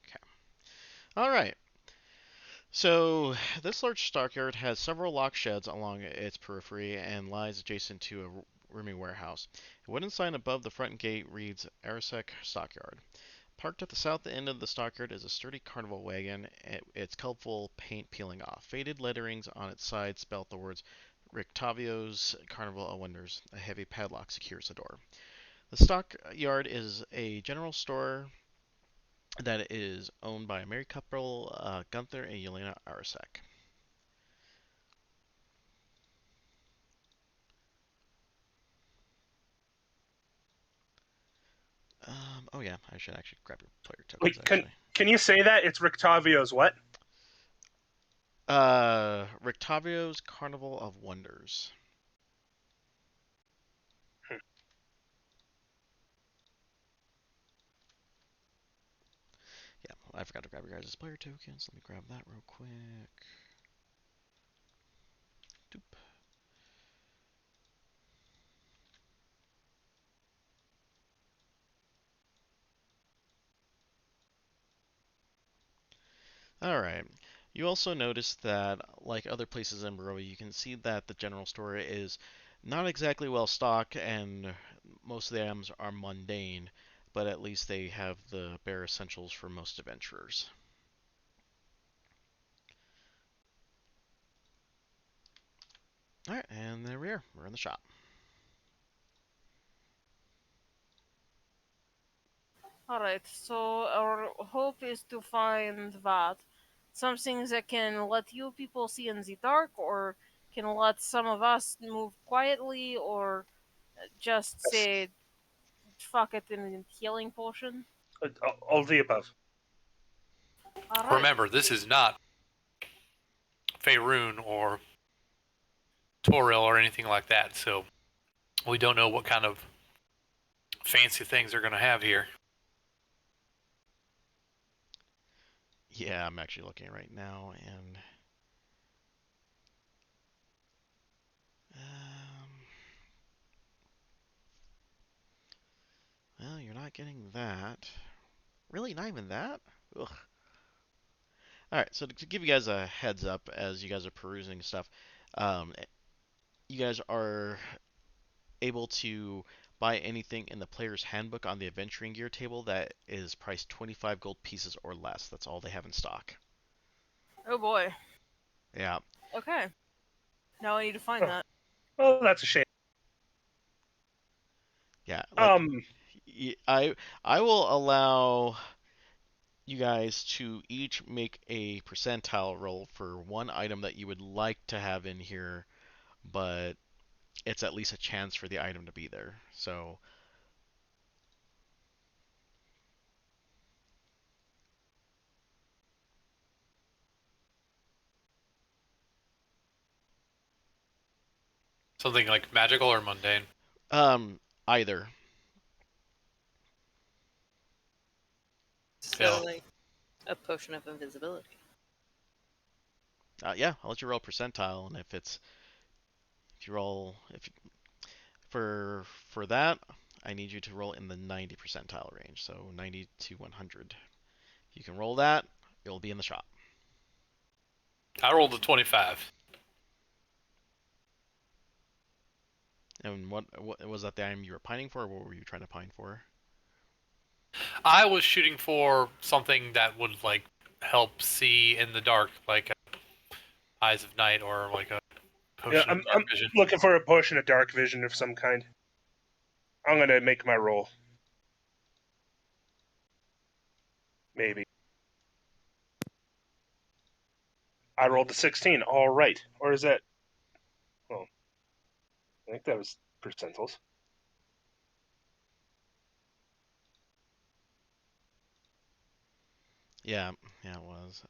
Okay. All right. So this large stockyard has several locked sheds along its periphery and lies adjacent to a roomy warehouse. A wooden sign above the front gate reads Arisec Stockyard. Parked at the south end of the stockyard is a sturdy carnival wagon, its colorful paint peeling off. Faded letterings on its side spell the words Rictavio's Carnival of Wonders. A heavy padlock secures the door. The stockyard is a general store that is owned by a married couple, Gunther and Yelena Arisek. Oh yeah, I should actually grab your player Wait, tokens can actually. can you say that it's Rictavio's what? Rictavio's Carnival of Wonders. Yeah, I forgot to grab your guys' player tokens. Let me grab that real quick. Doop. Alright. You also notice that, like other places in Barovia, you can see that the general store is not exactly well stocked, and most of the items are mundane, but at least they have the bare essentials for most adventurers. Alright, and there we are. We're in the shop. All right. So our hope is to find that something that can let you people see in the dark, or can let some of us move quietly, or just say fuck it in a healing potion? All the above. All right. Remember, this is not Faerun or Toril or anything like that, so we don't know what kind of fancy things they're going to have here. Yeah, I'm actually looking right now, and well, you're not getting that. Really, not even that? Ugh. All right, so to give you guys a heads up as you guys are perusing stuff, um, you guys are able to buy anything in the player's handbook on the adventuring gear table that is priced 25 gold pieces or less. That's all they have in stock. Oh boy. Yeah. Okay. Now I need to find Oh, that. well, that's a shame. Yeah, like Um, I will allow you guys to each make a percentile roll for one item that you would like to have in here, but it's at least a chance for the item to be there. So, Something like magical or mundane. either. So, Hell, like, a potion of invisibility. Yeah, I'll let you roll percentile, and if you roll if you, for that, I need you to roll in the 90 percentile range, so 90 to 100. If you can roll that, you'll be in the shop. I rolled a 25. And what was that the item you were pining for, or what were you trying to pine for? I was shooting for something that would like help see in the dark, like Eyes of Night or like a yeah, potion of I'm dark vision. looking for a potion of dark vision of some kind. I'm gonna make my roll. Maybe. I rolled a 16. All right. Or is that? Oh, I think that was percentiles. Yeah, yeah, it was.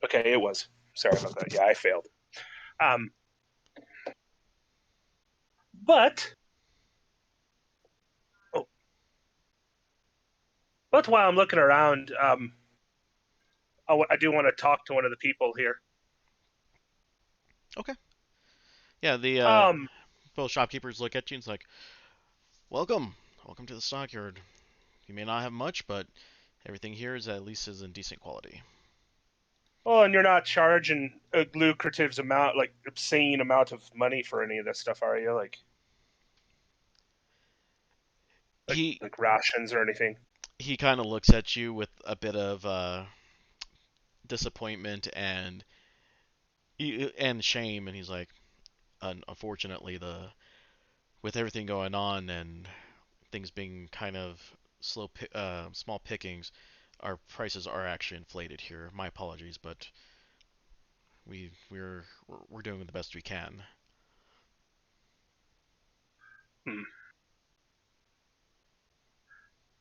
Okay, it was. Sorry about that. Yeah, I failed. Um, but oh, but while I'm looking around, I do want to talk to one of the people here. Okay. Yeah, the Um, both shopkeepers look at you and it's like, welcome, welcome to the stockyard. You may not have much, but everything here is at least is in decent quality. oh, and you're not charging a lucrative amount, like obscene amount of money for any of this stuff, are you? He Like rations or anything? he kind of looks at you with a bit of disappointment and shame, and he's like, unfortunately, the with everything going on and things being kind of small pickings, our prices are actually inflated here. My apologies, but we're doing the best we can. Hmm.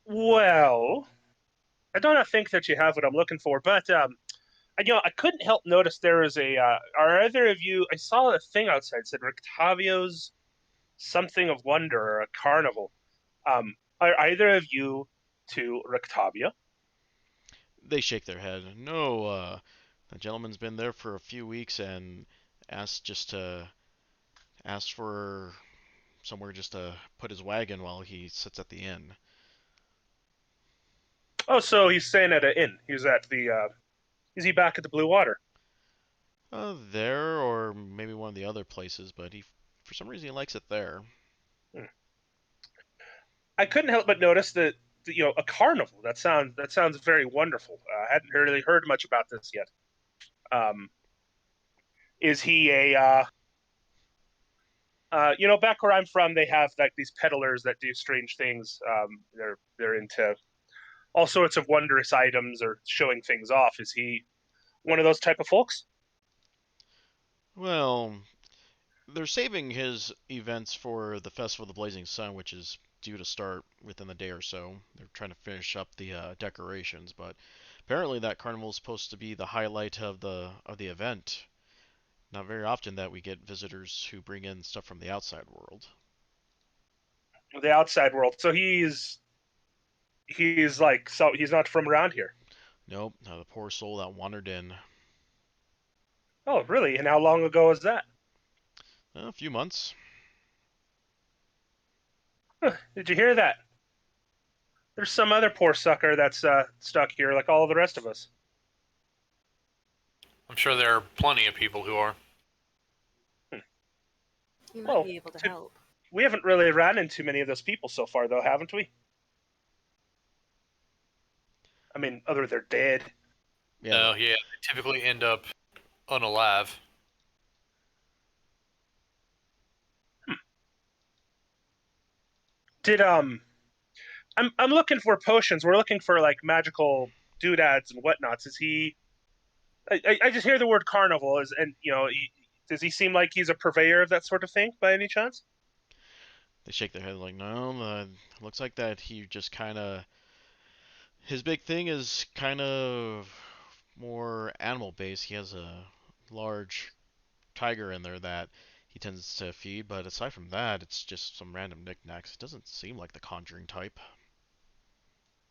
Well, I don't think that you have what I'm looking for, but I couldn't help notice there is a. Are either of you? I saw a thing outside that said Rictavio's something of wonder or a carnival. Are either of you to Rictavia? They shake their head. No, the gentleman's been there for a few weeks and asked just to asked for somewhere just to put his wagon while he sits at the inn. Oh, so he's staying at an inn. He's at the. Is he back at the Blue Water? There or maybe one of the other places, but for some reason he likes it there. Hmm. I couldn't help but notice that a carnival. That sounds very wonderful. I hadn't really heard much about this yet. Um, is he a back where I'm from, they have like these peddlers that do strange things. They're into all sorts of wondrous items or showing things off. Is he one of those type of folks? Well, they're saving his events for the Festival of the Blazing Sun, which is due to start within a day or so. They're trying to finish up the decorations, but apparently that carnival is supposed to be the highlight of the event. Not very often that we get visitors who bring in stuff from the outside world. The outside world. So he's like so he's not from around here. Nope, the poor soul that wandered in. Oh, really? And how long ago was that? A few months. Huh, did you hear that? There's some other poor sucker that's stuck here, like all the rest of us. I'm sure there are plenty of people who are. You might Well, be able to help. we haven't really ran into many of those people so far, though, haven't we? I mean, other they're dead. Yeah, No, yeah, they typically end up unalive. Did I'm looking for potions. We're looking for like magical doodads and whatnots. Is he? I just hear the word carnival. And does he seem like he's a purveyor of that sort of thing by any chance? they shake their head like, no, looks like that he just kind of. His big thing is kind of more animal based. He has a large tiger in there that he tends to feed, but aside from that, it's just some random knickknacks. It doesn't seem like the conjuring type.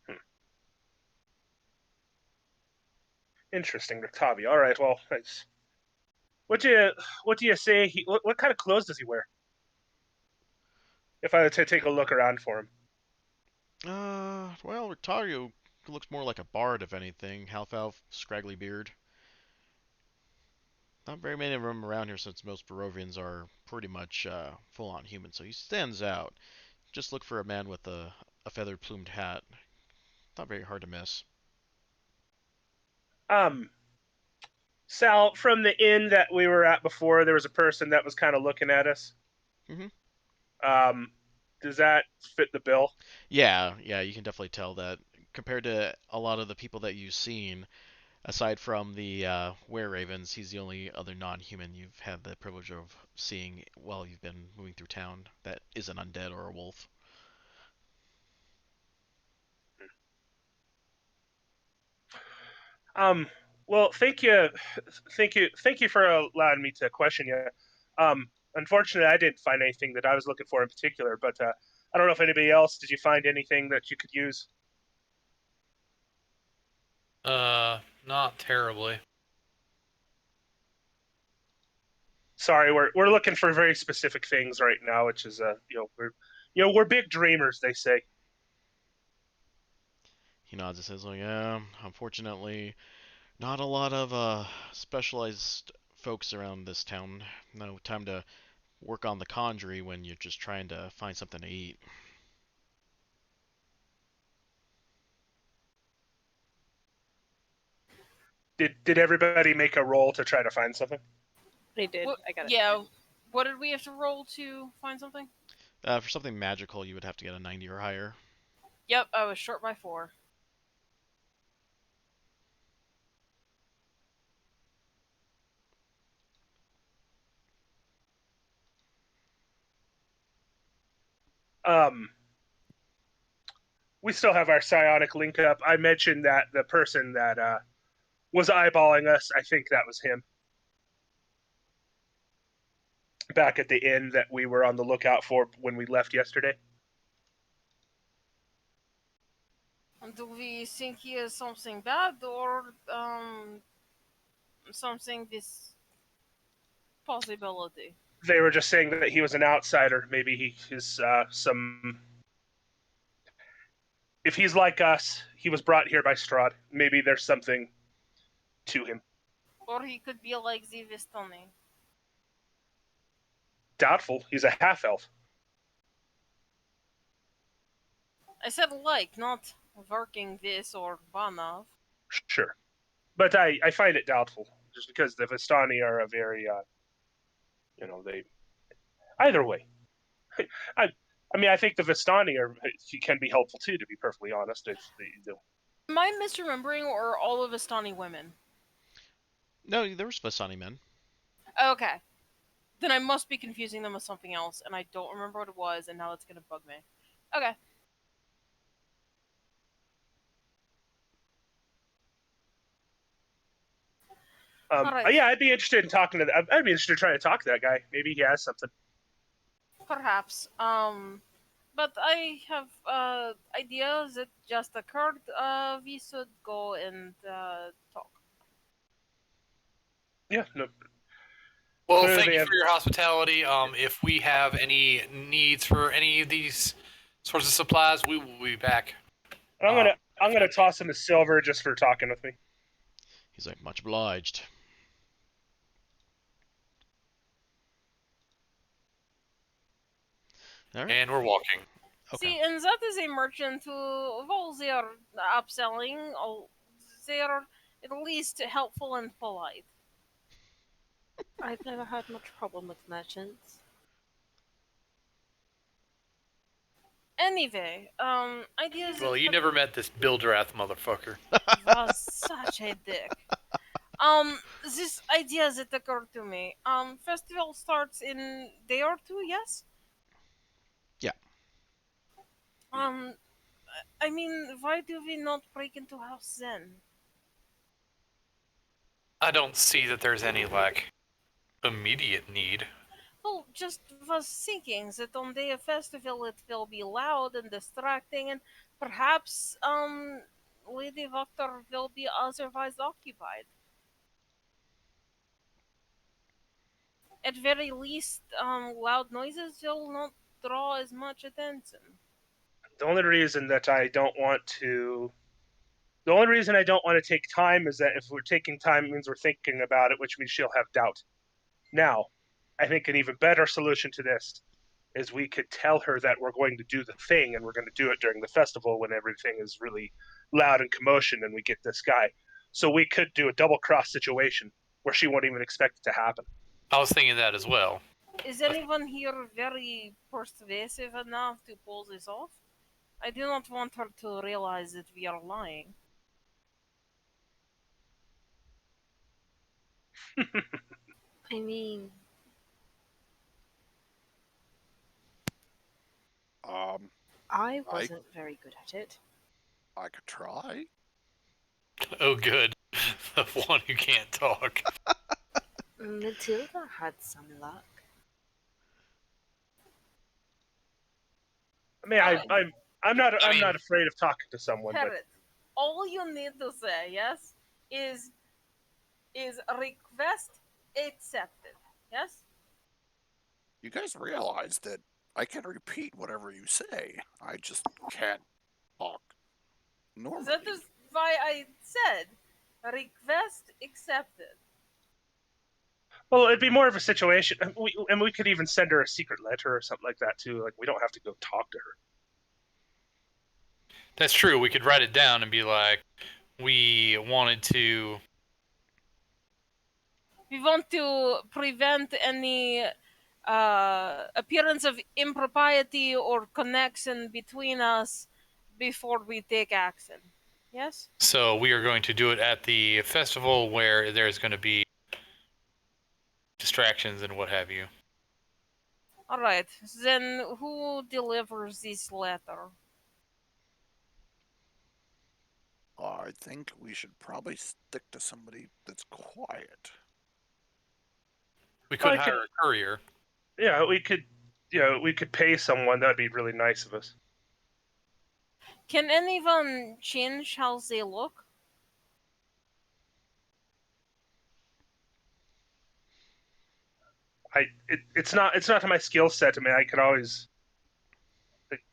Hmm. Interesting, Octavia. All right, well, thanks. What do you what do you say? What kind of clothes does he wear? If I were to take a look around for him. Well, Ritario looks more like a bard, if anything. Half elf, scraggly beard. Not very many of them around here since most Barovians are pretty much full on human, so he stands out. Just look for a man with a feather plumed hat. Not very hard to miss. Um, Sal, from the inn that we were at before, there was a person that was kind of looking at us. hmm Um, does that fit the bill? Yeah, you can definitely tell that compared to a lot of the people that you've seen, aside from the were ravens, he's the only other non-human you've had the privilege of seeing while you've been moving through town that isn't undead or a wolf. Um, well, thank you for allowing me to question you. Unfortunately, I didn't find anything that I was looking for in particular, but I don't know if anybody else did. You find anything that you could use? Not terribly. Sorry, we're looking for very specific things right now, which is we're big dreamers, they say. He nods his head like, yeah, unfortunately, not a lot of specialized folks around this town. No time to work on the conjury when you're just trying to find something to eat. Did everybody make a roll to try to find something? I did. What, I got it. yeah. What did we have to roll to find something? For something magical, you would have to get a 90 or higher. Yep, I was short by 4. Um, we still have our psionic link up. I mentioned that the person that was eyeballing us, I think that was him. Back at the inn that we were on the lookout for when we left yesterday. Do we think he is something bad or something this possibility? They were just saying that he was an outsider. Maybe he is some. If he's like us, he was brought here by Strahd. Maybe there's something to him. Or he could be like the Vistani. Doubtful. He's a half elf. I said like, not working this or Banav. Sure. But I find it doubtful, just because the Vistani are a very, they. Either way. I, I mean, I think the Vistani can be helpful too, to be perfectly honest. If they, Am I misremembering or all of Vistani women? No, there were Spasani men. Okay. Then I must be confusing them with something else, and I don't remember what it was, and now it's gonna bug me. Okay. All right. Yeah, I'd be interested in talking to. I'd be interested in trying to talk to that guy. Maybe he has something. Perhaps. But I have ideas that just occurred. We should go and talk. Yeah, no. Well, Clearly thank they you have. for your hospitality. If we have any needs for any of these sorts of supplies, we will be back. I'm gonna toss him a silver just for talking with me. He's like, much obliged. All right. And we're walking. Okay. See, and that is a merchant who, while they are upselling, they are at least helpful and polite. I've never had much problem with merchants. Anyway, ideas Well, that you never met this Bildrath motherfucker. was such a dick. This idea that occurred to me. Festival starts in day or two, yes? Yeah. Um, I mean, why do we not break into house then? I don't see that there's any, like, immediate need. Well, just was thinking that on day of festival it will be loud and distracting, and perhaps, Lady Victor will be otherwise occupied. At very least, loud noises will not draw as much attention. The only reason that I don't want to. The only reason I don't want to take time is that if we're taking time, it means we're thinking about it, which means she'll have doubt. Now, I think an even better solution to this is we could tell her that we're going to do the thing and we're going to do it during the festival when everything is really loud and commotion and we get this guy. So we could do a double cross situation where she won't even expect it to happen. I was thinking that as well. Is anyone here very persuasive enough to pull this off? I do not want her to realize that we are lying. I mean, Um, I wasn't very good at it. I could try. Oh, good. The one who can't talk. Matilda had some luck. I mean, I'm mean- not afraid of talking to someone, but Parrot, all you need to say, yes, is request accepted. Yes? You guys realize that I can repeat whatever you say. I just can't talk normally. That is why I said request accepted. well, it'd be more of a situation, and we could even send her a secret letter or something like that too. Like we don't have to go talk to her. That's true. We could write it down and be like, we wanted to. We want to prevent any appearance of impropriety or connection between us before we take action. Yes? So we are going to do it at the festival where there's going to be distractions and what have you. Alright, then who delivers this letter? I think we should probably stick to somebody that's quiet. We could I hire could- a courier. Yeah, we could. We could pay someone. That'd be really nice of us. Can anyone change how they look? It's not to my skill set. I mean, I could always.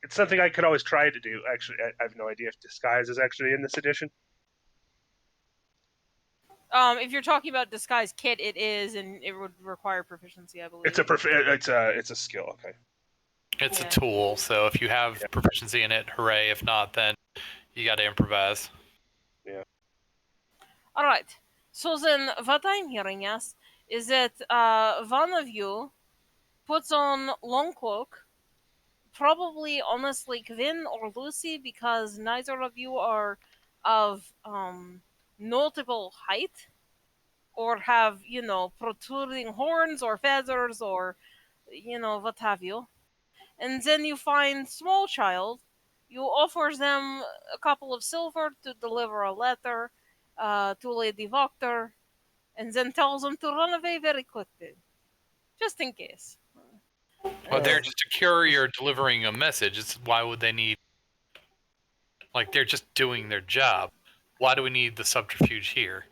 It's something I could always try to do. Actually, I have no idea if disguise is actually in this edition. If you're talking about disguise kit, it is, and it would require proficiency, I believe. It's a skill. Okay. It's Yeah. a tool, so if you have Yeah. proficiency in it, hooray. If not, then you got to improvise. All right. So then, what I'm hearing, yes, is that one of you puts on long cloak, probably honestly Quinn or Lucy, because neither of you are of notable height. or have, protruding horns or feathers or, what have you. And then you find small child, you offer them a couple of silver to deliver a letter to Lady Voctor, and then tell them to run away very quickly, just in case. But they're just a courier delivering a message. Why would they need? Like, they're just doing their job. Why do we need the subterfuge here?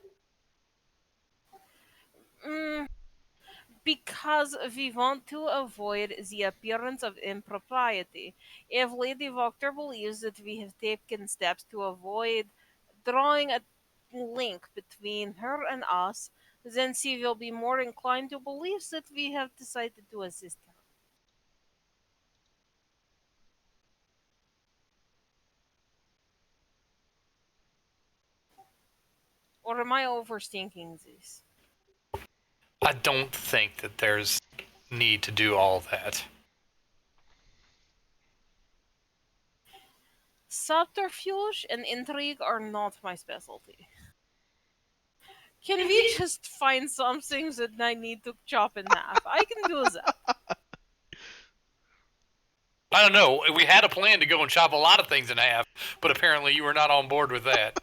Because we want to avoid the appearance of impropriety. If Lady Voctor believes that we have taken steps to avoid drawing a link between her and us, then she will be more inclined to believe that we have decided to assist her. Or am I overthinking this? I don't think that there's need to do all that. Subterfuge and intrigue are not my specialty. Can we just find something that I need to chop in half? I can do that. I don't know. We had a plan to go and chop a lot of things in half, but apparently you were not on board with that.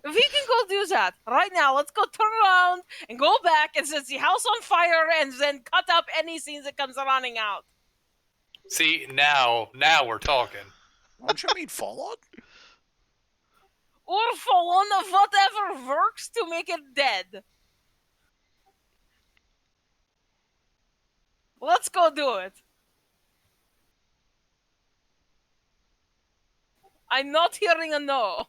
We can go do that right now. Let's go turn around and go back and set the house on fire and then cut up any scenes that comes running out. See, now we're talking. Don't you mean Fallout? Or Fallen of whatever works to make it dead. Let's go do it. I'm not hearing a no.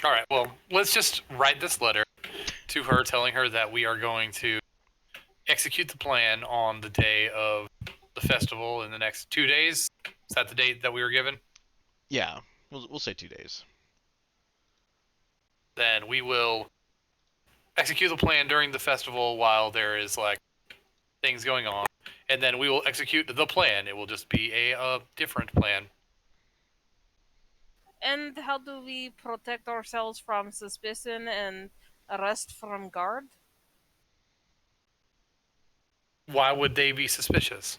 All right, well, let's just write this letter to her telling her that we are going to execute the plan on the day of the festival in the next 2 days. Is that the date that we were given? Yeah, we'll say 2 days. Then we will execute the plan during the festival while there is, like, things going on. And then we will execute the plan. It will just be a different plan. And how do we protect ourselves from suspicion and arrest from guard? Why would they be suspicious?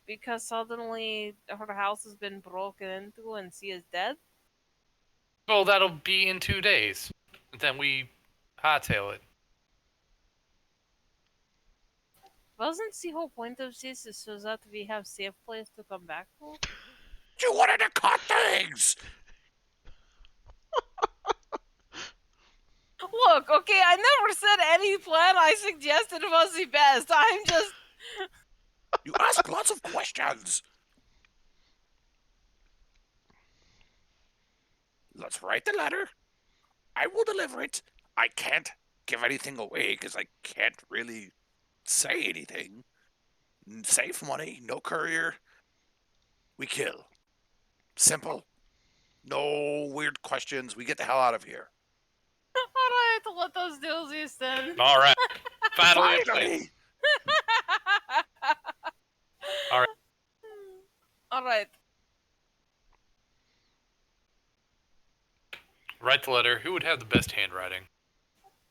Because suddenly her house has been broken into and she is dead? Well, that'll be in 2 days. Then we hightail it. Wasn't the whole point of this is so that we have safe place to come back to? You wanted to cut things! Look, okay, I never said any plan I suggested was the best. I'm just... You ask lots of questions. Let's write the letter. I will deliver it. I can't give anything away because I can't really say anything. Save money, no courier. We kill. Simple. No weird questions. We get the hell out of here. Alright, let us do this then. All right. Finally. Finally! All right. Alright. Write the letter. Who would have the best handwriting?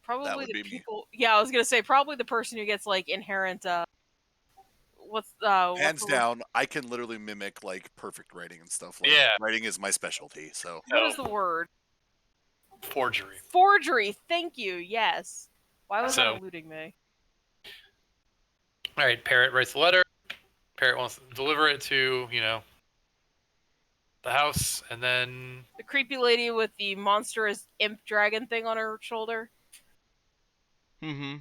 Probably would the be me. people... Yeah, I was gonna say, probably the person who gets, like, inherent, what's Hands the... down, I can literally mimic like perfect writing and stuff. Like, Yeah. writing is my specialty. So What is the word? Forgery. Forgery, thank you, yes. Why was that So- eluding me? All right, Parrot writes the letter. Parrot wants to deliver it to, the house, and then... The creepy lady with the monstrous imp dragon thing on her shoulder. Mm-hmm.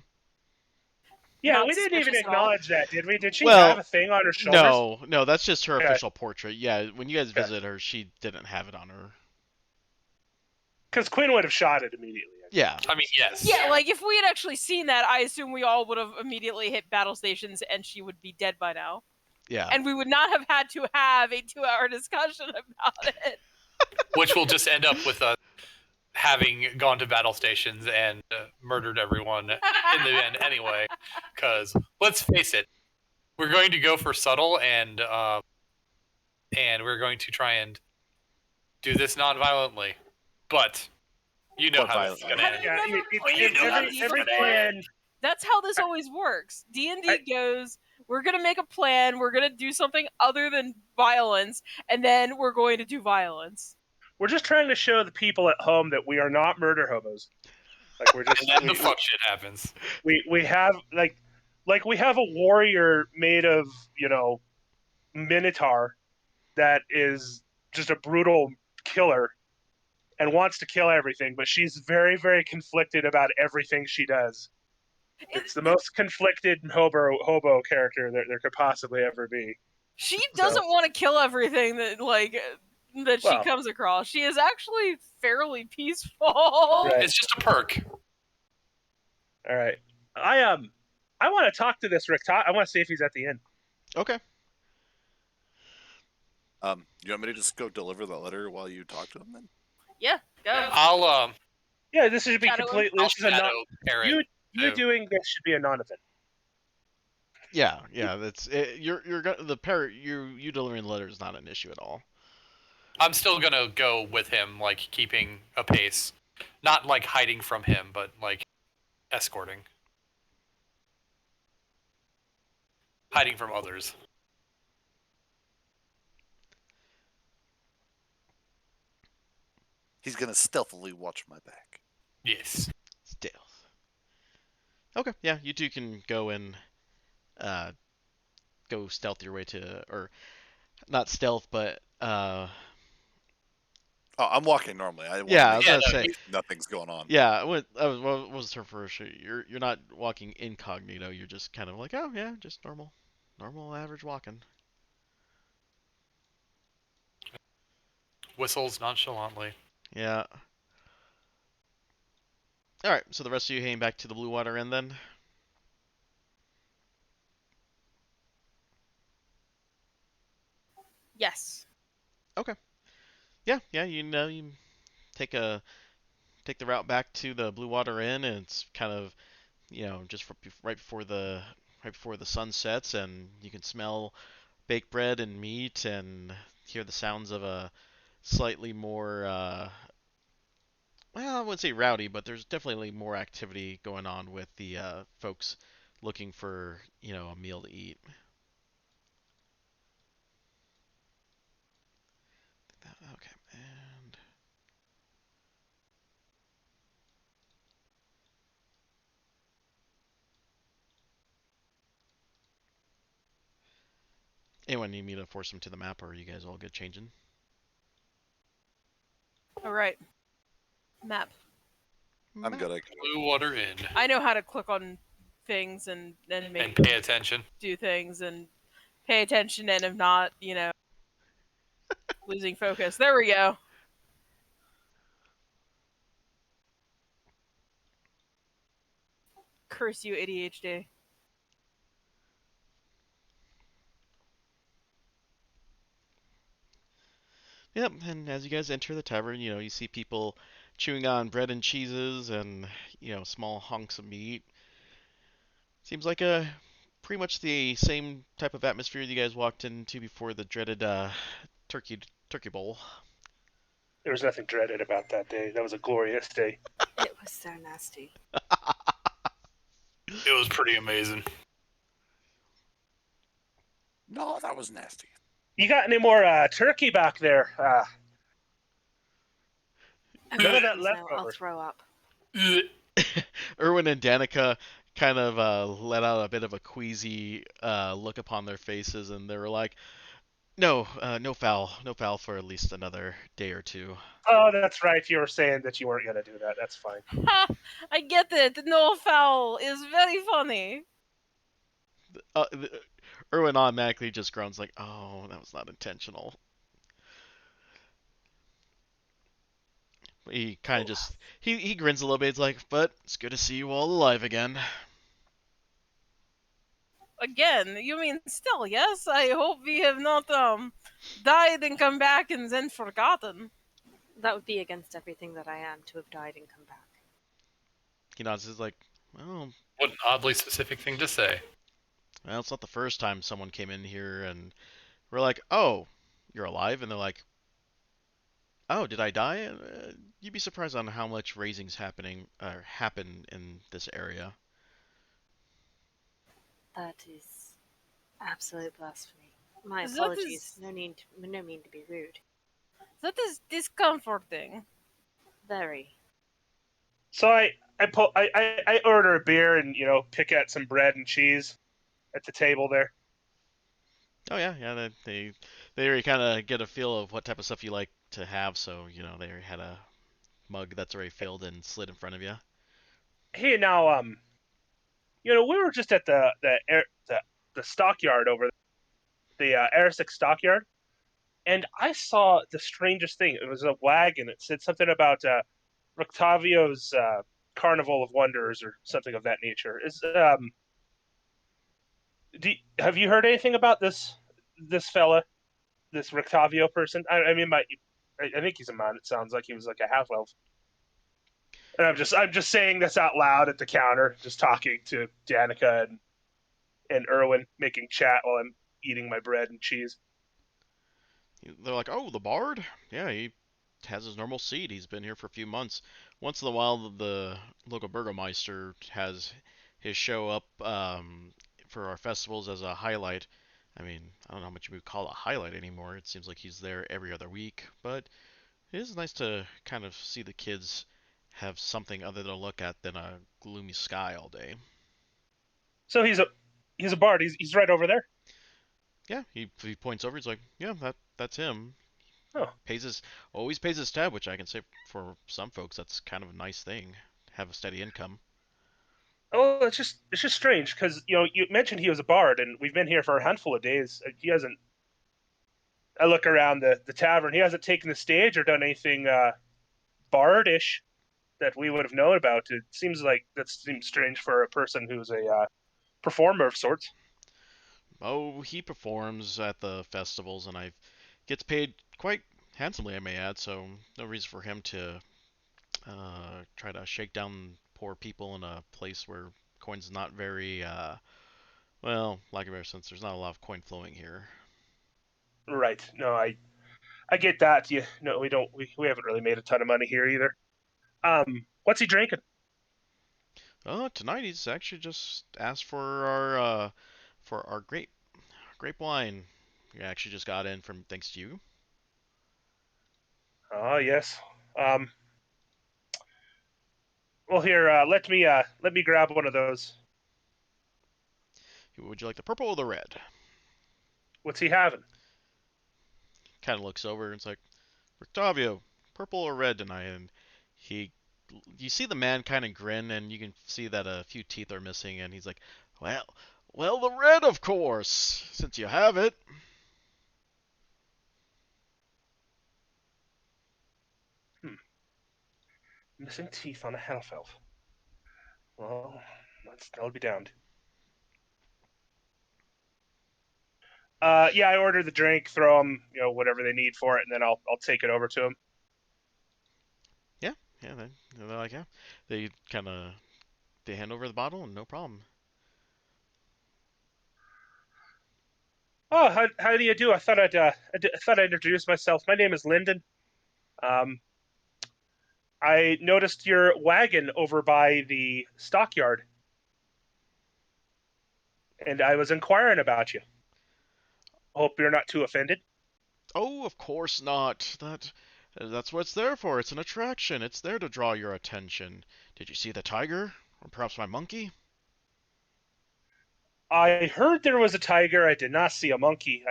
Yeah, Not we didn't even suspicious at all. acknowledge that, did we? Did she Well, have a thing on her shoulders? No, that's just her Okay. official portrait. Yeah, when you guys Okay. visit her, she didn't have it on her. Because Quinn would have shot it immediately. Yeah. I mean, yes. Yeah, like if we had actually seen that, I assume we all would have immediately hit battle stations and she would be dead by now. Yeah. And we would not have had to have a 2-hour discussion about it. Which will just end up with us having gone to battle stations and murdered everyone in the end anyway. Because, let's face it, we're going to go for subtle and we're going to try and do this non-violently. But You know But how this is violent. gonna Have end. you Yeah, never played You know how every this is D&D every gonna before? plan. That's how this always works. D&D goes, we're going to make a plan, we're going to do something other than violence, and then we're going to do violence. We're just trying to show the people at home that we are not murder hobos. Like we're And just then the fuck shit happens. we have like we have a warrior made of minotaur that is just a brutal killer and wants to kill everything, but she's very, very conflicted about everything she does. It's the most conflicted hobo character that there could possibly ever be. She So, doesn't want to kill everything that she Well. comes across. She is actually fairly peaceful. Right. It's just a perk. All right. I want to talk to this Rick. I want to see if he's at the inn. Okay. You want me to just go deliver the letter while you talk to him then? Yeah, go. I'll Yeah, this should be Shadow him. completely. I'll This is a non. shadow parent. You too. doing this should be a non-event. Yeah, that's you're the parrot you delivering the letter is not an issue at all. I'm still gonna go with him, like keeping a pace, not like hiding from him, but like escorting, hiding from others. He's gonna stealthily watch my back. Yes. Stealth. Okay, yeah, you two can go and go stealth your way to, or not stealth, but Oh, I'm walking normally. I want yeah, I to was make gonna sure say, nothing's going on. yeah, what was the term for sure? You're not walking incognito. You're just kind of like, oh yeah, just normal average walking. Whistles nonchalantly. Yeah. All right, so the rest of you heading back to the Blue Water Inn then. Yes. Okay. Yeah, you take the route back to the Blue Water Inn, and it's kind of just right before the sun sets, and you can smell baked bread and meat, and hear the sounds of a slightly more well, I wouldn't say rowdy, but there's definitely more activity going on with the folks looking for a meal to eat. Okay, and anyone need me to force them to the map, or are you guys all good changing? All right. Map. I'm Map. good. Blue Water Inn. I know how to click on things and make And pay attention. do things and pay attention, and if not, losing focus. There we go. Curse you, ADHD. Yep, and as you guys enter the tavern, you see people chewing on bread and cheeses and, small hunks of meat. Seems like pretty much the same type of atmosphere you guys walked into before the dreaded turkey bowl. There was nothing dreaded about that day. That was a glorious day. It was so nasty. It was pretty amazing. No, that was nasty. You got any more turkey back there? Oh, None of that please left no, I'll over. throw up. Erwin and Danica kind of let out a bit of a queasy look upon their faces, and they were like, "No, no foul for at least another day or two." Oh, that's right. You were saying that you weren't going to do that. That's fine. Ha! I get it. No foul is very funny. Uh, Erwin automatically just groans like, "Oh, that was not intentional." He kind of just he grins a little bit. He's like, "But it's good to see you all alive again." Again, you mean still, yes? I hope we have not died and come back and then forgotten. That would be against everything that I am to have died and come back. He nods. He's like, "Well, What an oddly specific thing to say. well, it's not the first time someone came in here and we're like, oh, you're alive," and they're like, Oh, did I die? You'd be surprised on how much raising's happening happen in this area. That is absolute blasphemy. My That apologies. is No mean to be rude. that is discomforting. Very. So I order a beer and pick out some bread and cheese at the table there. Oh yeah, yeah. They already kind of get a feel of what type of stuff you like to have, so they already had a mug that's already filled and slid in front of you. Hey, now we were just at the stockyard over the Airsick stockyard, and I saw the strangest thing. It was a wagon. It said something about Octavio's Carnival of Wonders or something of that nature. Have you heard anything about this fella, this Rictavio person? I mean, I think he's a man. It sounds like he was like a half elf. And I'm just saying this out loud at the counter, just talking to Danica and Erwin, making chat while I'm eating my bread and cheese. They're like, "Oh, the bard? Yeah, he has his normal seat. He's been here for a few months. Once in a while, the local burgomeister has his show up for our festivals as a highlight. I mean, I don't know how much you would call it a highlight anymore. It seems like he's there every other week, but it is nice to kind of see the kids have something other to look at than a gloomy sky all day. So he's a bard. He's right over there. Yeah, he points over. He's like, "Yeah, that's him. Oh, Pays his always pays his tab, which I can say for some folks that's kind of a nice thing. Have a steady income. oh, it's just strange because you mentioned he was a bard, and we've been here for a handful of days. He hasn't. I look around the tavern. He hasn't taken the stage or done anything bardish that we would have known about. It seems like that seems strange for a person who's a performer of sorts. Oh, he performs at the festivals, and I gets paid quite handsomely, I may add. So no reason for him to try to shake down poor people in a place where coin's not very well, like a better sense. There's not a lot of coin flowing here. Right. No, I get that. No, we don't. We haven't really made a ton of money here either. What's he drinking? Tonight he's actually just asked for our grape wine. We actually just got in from thanks to you. Oh yes. Um, well, here, let me grab one of those. Would you like the purple or the red? What's he having? Kind of looks over and it's like, Octavio, purple or red tonight? And he, you see the man kind of grin, and you can see that a few teeth are missing, and he's like, well, well, the red, of course, since you have it. Hmm, missing teeth on a half elf. Well, that'll be damned. Yeah, I order the drink, throw them, whatever they need for it, and then I'll take it over to them. Yeah, yeah, they're like, yeah. They kind of they hand over the bottle, and no problem. Oh, how do you do? I thought I'd introduce myself. My name is Lyndon. Um, I noticed your wagon over by the stockyard, and I was inquiring about you. Hope you're not too offended. Oh, of course not. That's what it's there for. It's an attraction. It's there to draw your attention. Did you see the tiger? Or perhaps my monkey? I heard there was a tiger. I did not see a monkey.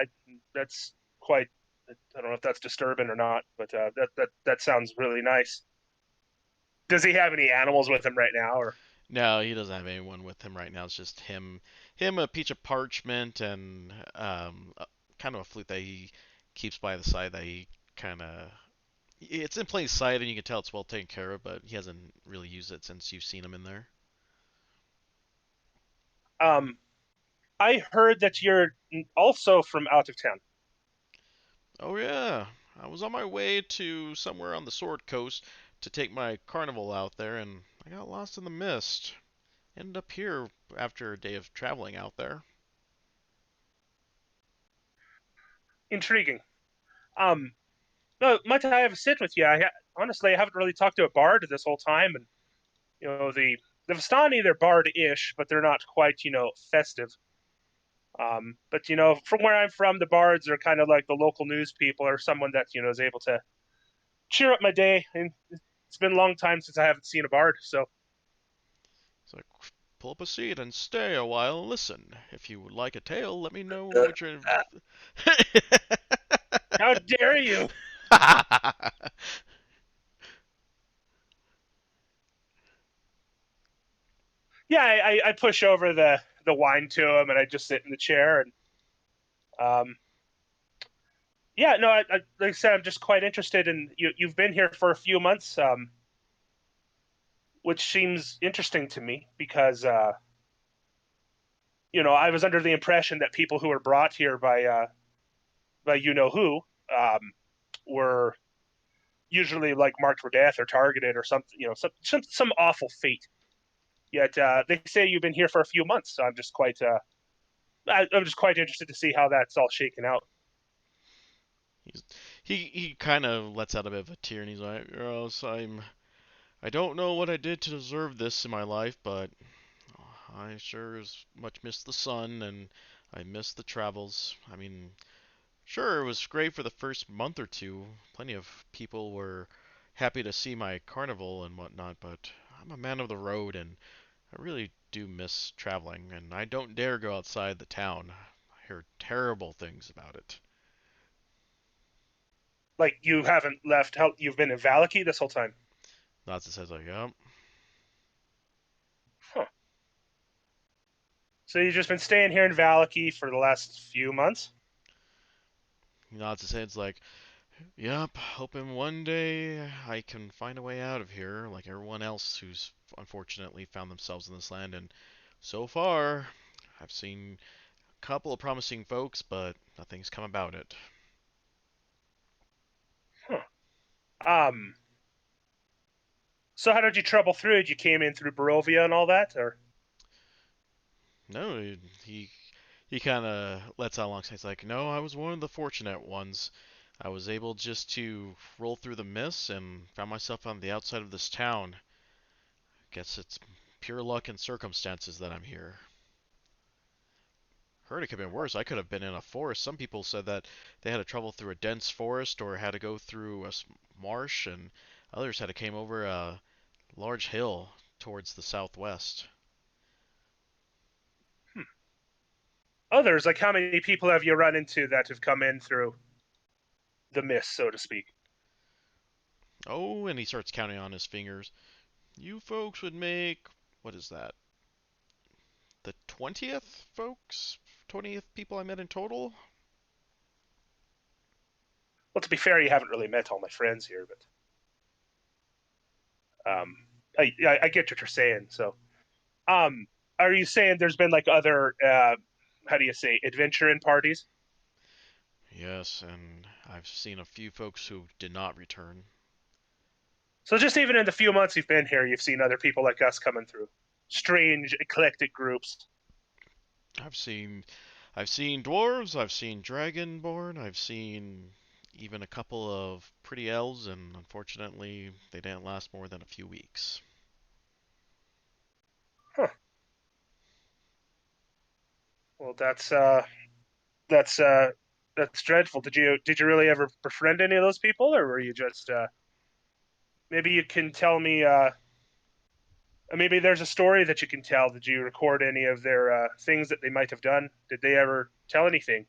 That's quite. I don't know if that's disturbing or not, but that sounds really nice. Does he have any animals with him right now, or? No, he doesn't have anyone with him right now. It's just him, a piece of parchment, and kind of a flute that he keeps by the side that he kind of. It's in plain sight, and you can tell it's well taken care of, but he hasn't really used it since you've seen him in there. Um, I heard that you're also from out of town. Oh yeah, I was on my way to somewhere on the Sword Coast to take my carnival out there, and I got lost in the mist. Ended up here after a day of traveling out there. Intriguing. Um, No, might I have a sit with you? Honestly, I haven't really talked to a bard this whole time, and the Vistani, they're bard-ish, but they're not quite festive. But from where I'm from, the bards are kind of like the local news people or someone that is able to cheer up my day. And it's been a long time since I haven't seen a bard, so It's like, pull up a seat and stay a while and listen. If you would like a tale, let me know what you're. how dare you? Yeah, I push over the wine to him, and I just sit in the chair, and um, yeah, no, like I said, I'm just quite interested in you. You've been here for a few months, which seems interesting to me because I was under the impression that people who were brought here by who um, were usually like marked for death or targeted or something, some awful fate. Yet they say you've been here for a few months, so I'm just quite interested to see how that's all shaken out. He's, he kind of lets out a bit of a tear and he's like, "Yes, I don't know what I did to deserve this in my life, but I sure as much miss the sun and I miss the travels. I mean, sure, it was great for the first month or two. Plenty of people were happy to see my carnival and whatnot, but I'm a man of the road and I really do miss traveling, and I don't dare go outside the town. I hear terrible things about it." Like you haven't left. You've been in Valaki this whole time. Natsu says like, "Yep." Huh. So you've just been staying here in Valaki for the last few months. He nods his head, like, "Yep, hoping one day I can find a way out of here, like everyone else who's unfortunately found themselves in this land. And so far, I've seen a couple of promising folks, but nothing's come about it." Huh. Um. So how did you trouble through it? You came in through Barovia and all that, or No, he kind of lets out a long sigh. He's like, "No, I was one of the fortunate ones. I was able just to roll through the mists and found myself on the outside of this town. Guess it's pure luck and circumstances that I'm here. Heard it could have been worse. I could have been in a forest. Some people said that they had to travel through a dense forest or had to go through a marsh, and others had to came over a large hill towards the southwest." hmm. Others? Like how many people have you run into that have come in through the mist, so to speak? Oh, and he starts counting on his fingers. "You folks would make, what is that? The 20th folks? 20th people I met in total?" Well, to be fair, you haven't really met all my friends here, but I get what you're saying. So, um, are you saying there's been like other how do you say adventuring parties? Yes, and I've seen a few folks who did not return. So just even in the few months you've been here, you've seen other people like us coming through, strange, eclectic groups. I've seen I've seen dwarves, I've seen dragonborn, I've seen even a couple of pretty elves, and unfortunately they didn't last more than a few weeks. Huh. Well, that's that's dreadful. Did you really ever befriend any of those people, or were you just maybe you can tell me maybe there's a story that you can tell. Did you record any of their things that they might have done? Did they ever tell anything?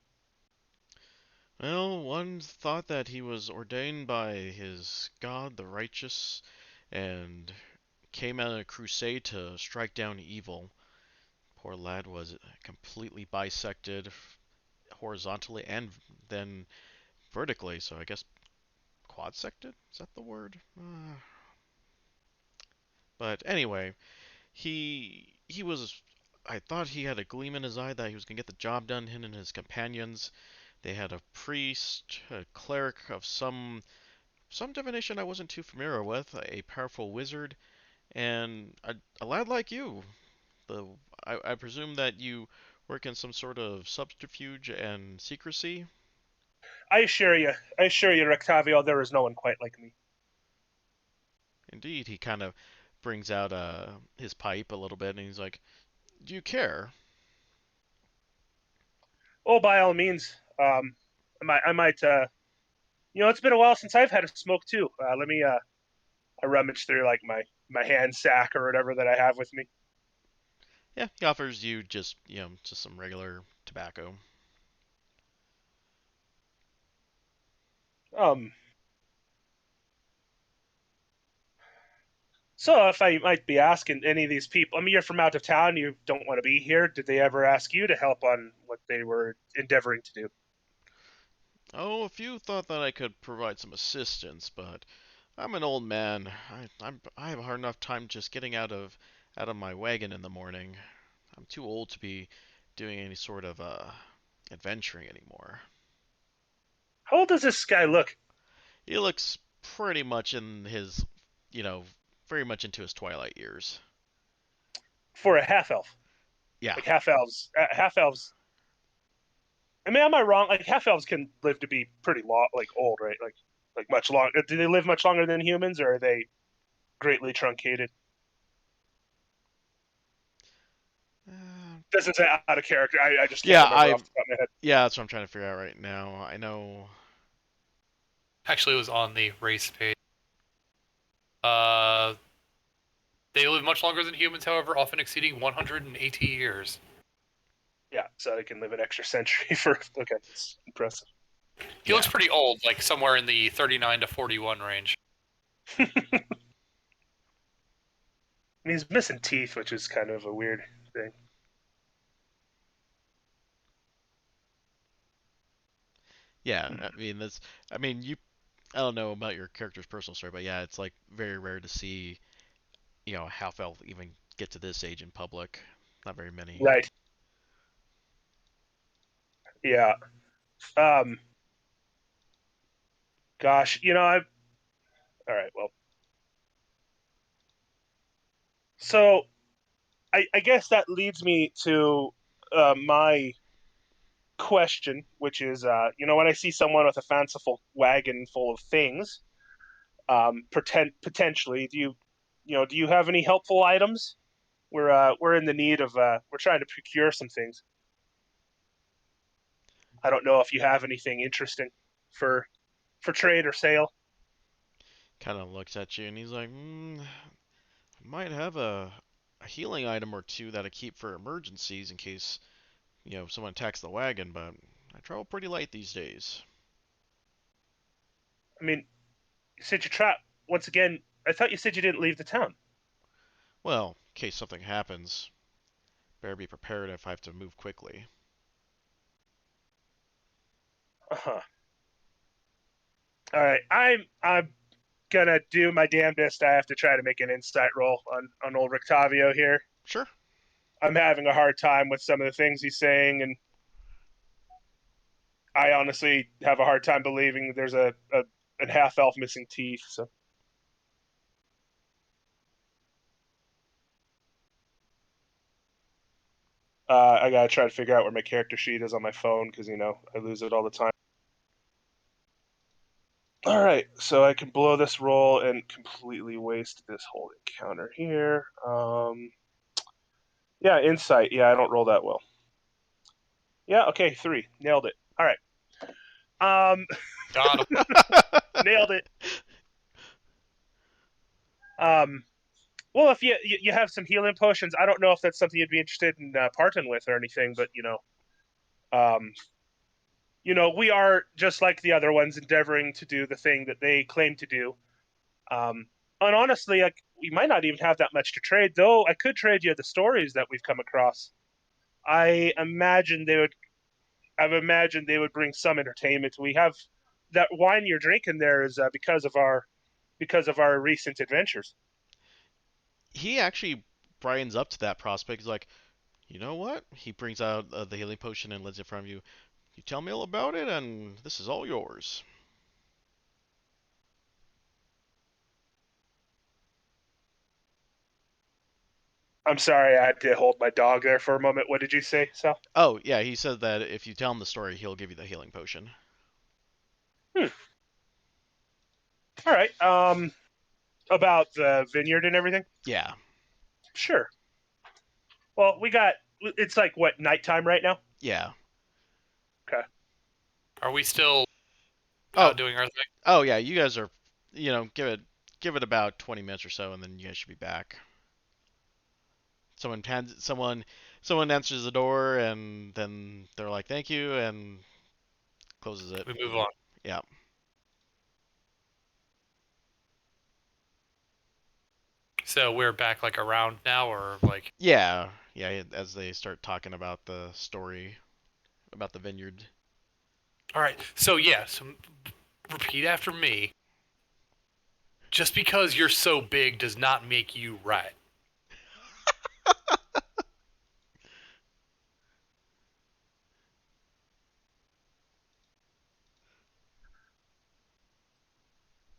Well, one thought that he was ordained by his god, the righteous, and came on a crusade to strike down evil. Poor lad was completely bisected horizontally and then vertically, so I guess quadsected? Is that the word? But anyway, he was. I thought he had a gleam in his eye that he was gonna get the job done. Him and his companions. They had a priest, a cleric of some divination I wasn't too familiar with, a powerful wizard, and a lad like you. The I presume that you work in some sort of subterfuge and secrecy. I assure you, Rectavio, there is no one quite like me. Indeed, he kind of brings out his pipe a little bit, and he's like, "Do you care?" Oh, by all means. I might. It's been a while since I've had a smoke too. Let me. I rummage through like my hand sack or whatever that I have with me. Yeah, he offers you just some regular tobacco. Um. So, if I might be asking any of these people, I mean, you're from out of town, you don't want to be here. Did they ever ask you to help on what they were endeavoring to do? Oh, a few thought that I could provide some assistance, but I'm an old man. I have a hard enough time just getting out of my wagon in the morning. I'm too old to be doing any sort of adventuring anymore. How old does this guy look He looks pretty much in his, you know, very much into his twilight years. for a half elf? Yeah. Like half elves. I mean, am I wrong? Like half elves can live to be pretty long, like old, right? Like much long. Do they live much longer than humans, or are they greatly truncated? Uh, This is out of character. I just can't yeah, remember off the top of my head. yeah, that's what I'm trying to figure out right now. I know. Actually, it was on the race page. Uh, they live much longer than humans, however, often exceeding 180 years. Yeah, so they can live an extra century for. Okay, that's impressive. He looks Yeah. pretty old, like somewhere in the 39 to 41 range. And he's missing teeth, which is kind of a weird thing. Yeah, I mean that's. I mean you. I don't know about your character's personal story, but yeah, it's like very rare to see half elf even get to this age in public. Not very many. Right. Yeah. Um. Gosh, I. All right. Well, so I guess that leads me to my question, which is, when I see someone with a fanciful wagon full of things, potentially, do you have any helpful items? We're in the need of, we're trying to procure some things. I don't know if you have anything interesting for trade or sale. Kind of looks at you and he's like, I might have a healing item or two that I keep for emergencies in case someone attacks the wagon, but I travel pretty light these days. I mean, you said you trap once again. I thought you said you didn't leave the town. Well, in case something happens, better be prepared if I have to move quickly. Uh huh. All right, I'm gonna do my damnedest. I have to try to make an insight roll on old Rictavio here. Sure. I'm having a hard time with some of the things he's saying, and I honestly have a hard time believing there's a half elf missing teeth. So I gotta try to figure out where my character sheet is on my phone because I lose it all the time. All right, so I can blow this roll and completely waste this whole encounter here. Yeah, insight. Yeah, I don't roll that well. Yeah, okay, 3. Nailed it. All right. Um, Got him. nailed it. Um, well, if you have some healing potions, I don't know if that's something you'd be interested in parting with or anything, but um, we are just like the other ones, endeavoring to do the thing that they claim to do. And honestly, like, we might not even have that much to trade, though. I could trade you the stories that we've come across. I imagine they would. I've imagined they would bring some entertainment. We have that wine you're drinking there is because of our recent adventures. He actually brightens up to that prospect. He's like, you know what? He brings out the healing potion and lays it in front of you. You tell me all about it, and this is all yours. I'm sorry, I had to hold my dog there for a moment. What did you say, Sal? Oh, yeah, he said that if you tell him the story, he'll give you the healing potion. All right. About the vineyard and everything. Yeah. Sure. Well, it's like what, nighttime right now? Yeah. Okay. Are we still Oh. doing our thing? Oh yeah. You guys are. Give it about 20 minutes or so, and then you guys should be back. Someone answers the door, and then they're like, "Thank you," and closes it. We move on. Yeah. So we're back like around now, or like? Yeah. Yeah. As they start talking about the story about the vineyard. All right. So repeat after me. Just because you're so big does not make you right.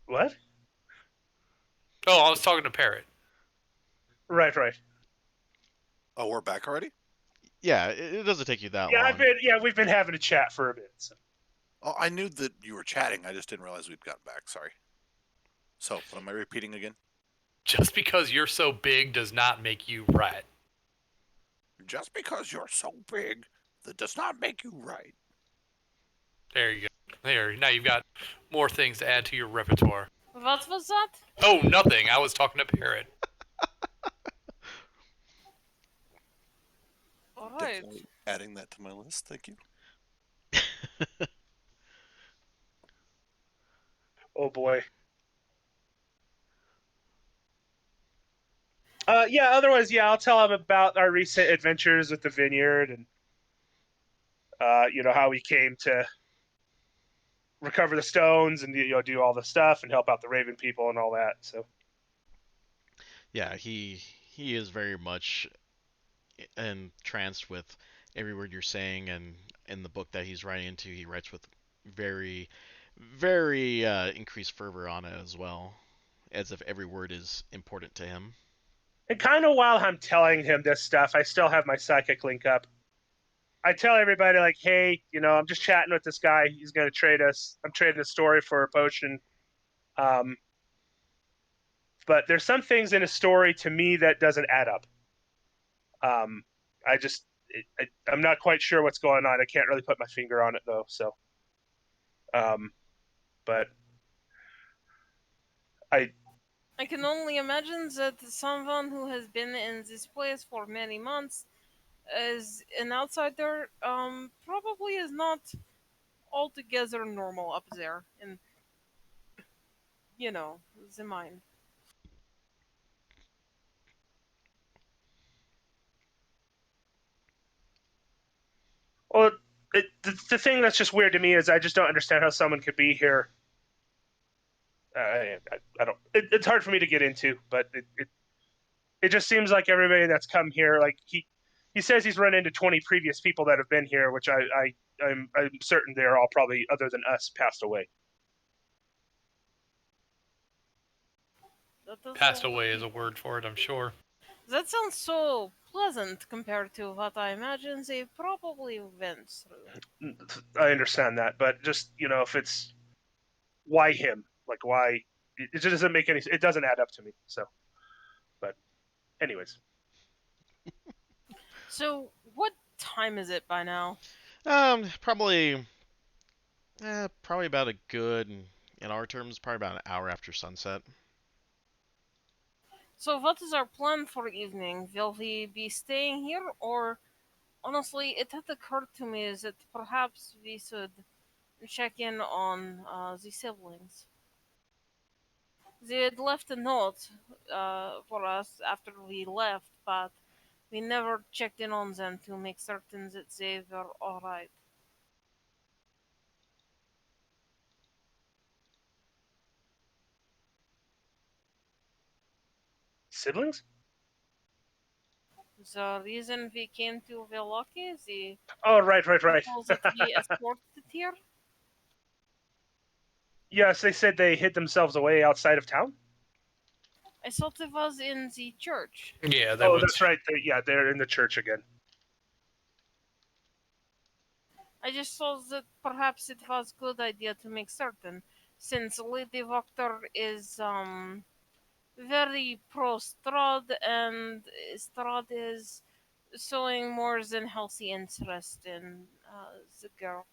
What? Oh, I was talking to Parrot. Right. Oh, we're back already? Yeah. It doesn't take you that Yeah, long. we've been having a chat for a bit. So. Oh, I knew that you were chatting. I just didn't realize we'd gotten back. Sorry. So, what am I repeating again? Just because you're so big does not make you right. Just because you're so big, that does not make you right. There you go. There. Now you've got more things to add to your repertoire. What was that? Oh, nothing. I was talking to Parrot. All right. Definitely adding that to my list. Thank you. Oh boy. Yeah. Otherwise, yeah, I'll tell him about our recent adventures with the vineyard and how we came to recover the stones and do all the stuff and help out the Raven people and all that. So. Yeah. He is very much entranced with every word you're saying, and in the book that he's writing into, he writes with very, very increased fervor on it as well, as if every word is important to him. And kind of while I'm telling him this stuff, I still have my psychic link up. I tell everybody, like, hey, I'm just chatting with this guy. He's going to trade us. I'm trading a story for a potion. But there's some things in a story to me that doesn't add up. I'm not quite sure what's going on. I can't really put my finger on it, though. So, but I can only imagine that someone who has been in this place for many months as an outsider probably is not altogether normal up there in the mine. well, the thing that's just weird to me is I just don't understand how someone could be here. I don't. It's hard for me to get into, but it just seems like everybody that's come here, like he says he's run into 20 previous people that have been here, which I'm certain they're all probably, other than us, passed away. Passed away is a word for it, I'm sure. That sounds so pleasant compared to what I imagine they probably went through. I understand that, but just if it's why him, like why it just doesn't make any. It doesn't add up to me. So, but anyways. So, what time is it by now? Probably about a good, in our terms, probably about an hour after sunset. So, what is our plan for evening? Will we be staying here, or honestly, it had occurred to me that perhaps we should check in on the siblings. They had left a note for us after we left, but we never checked in on them to make certain that they were alright. Siblings? The reason we came to Velaki, the Oh, right. people that we escorted here, Yes, they said they hid themselves away outside of town. I thought it was in the church. Yeah, That's right. They're in the church again. I just thought that perhaps it was good idea to make certain, since Lady Voctor is very pro Strahd, and Strahd is showing more than healthy interest in the girl.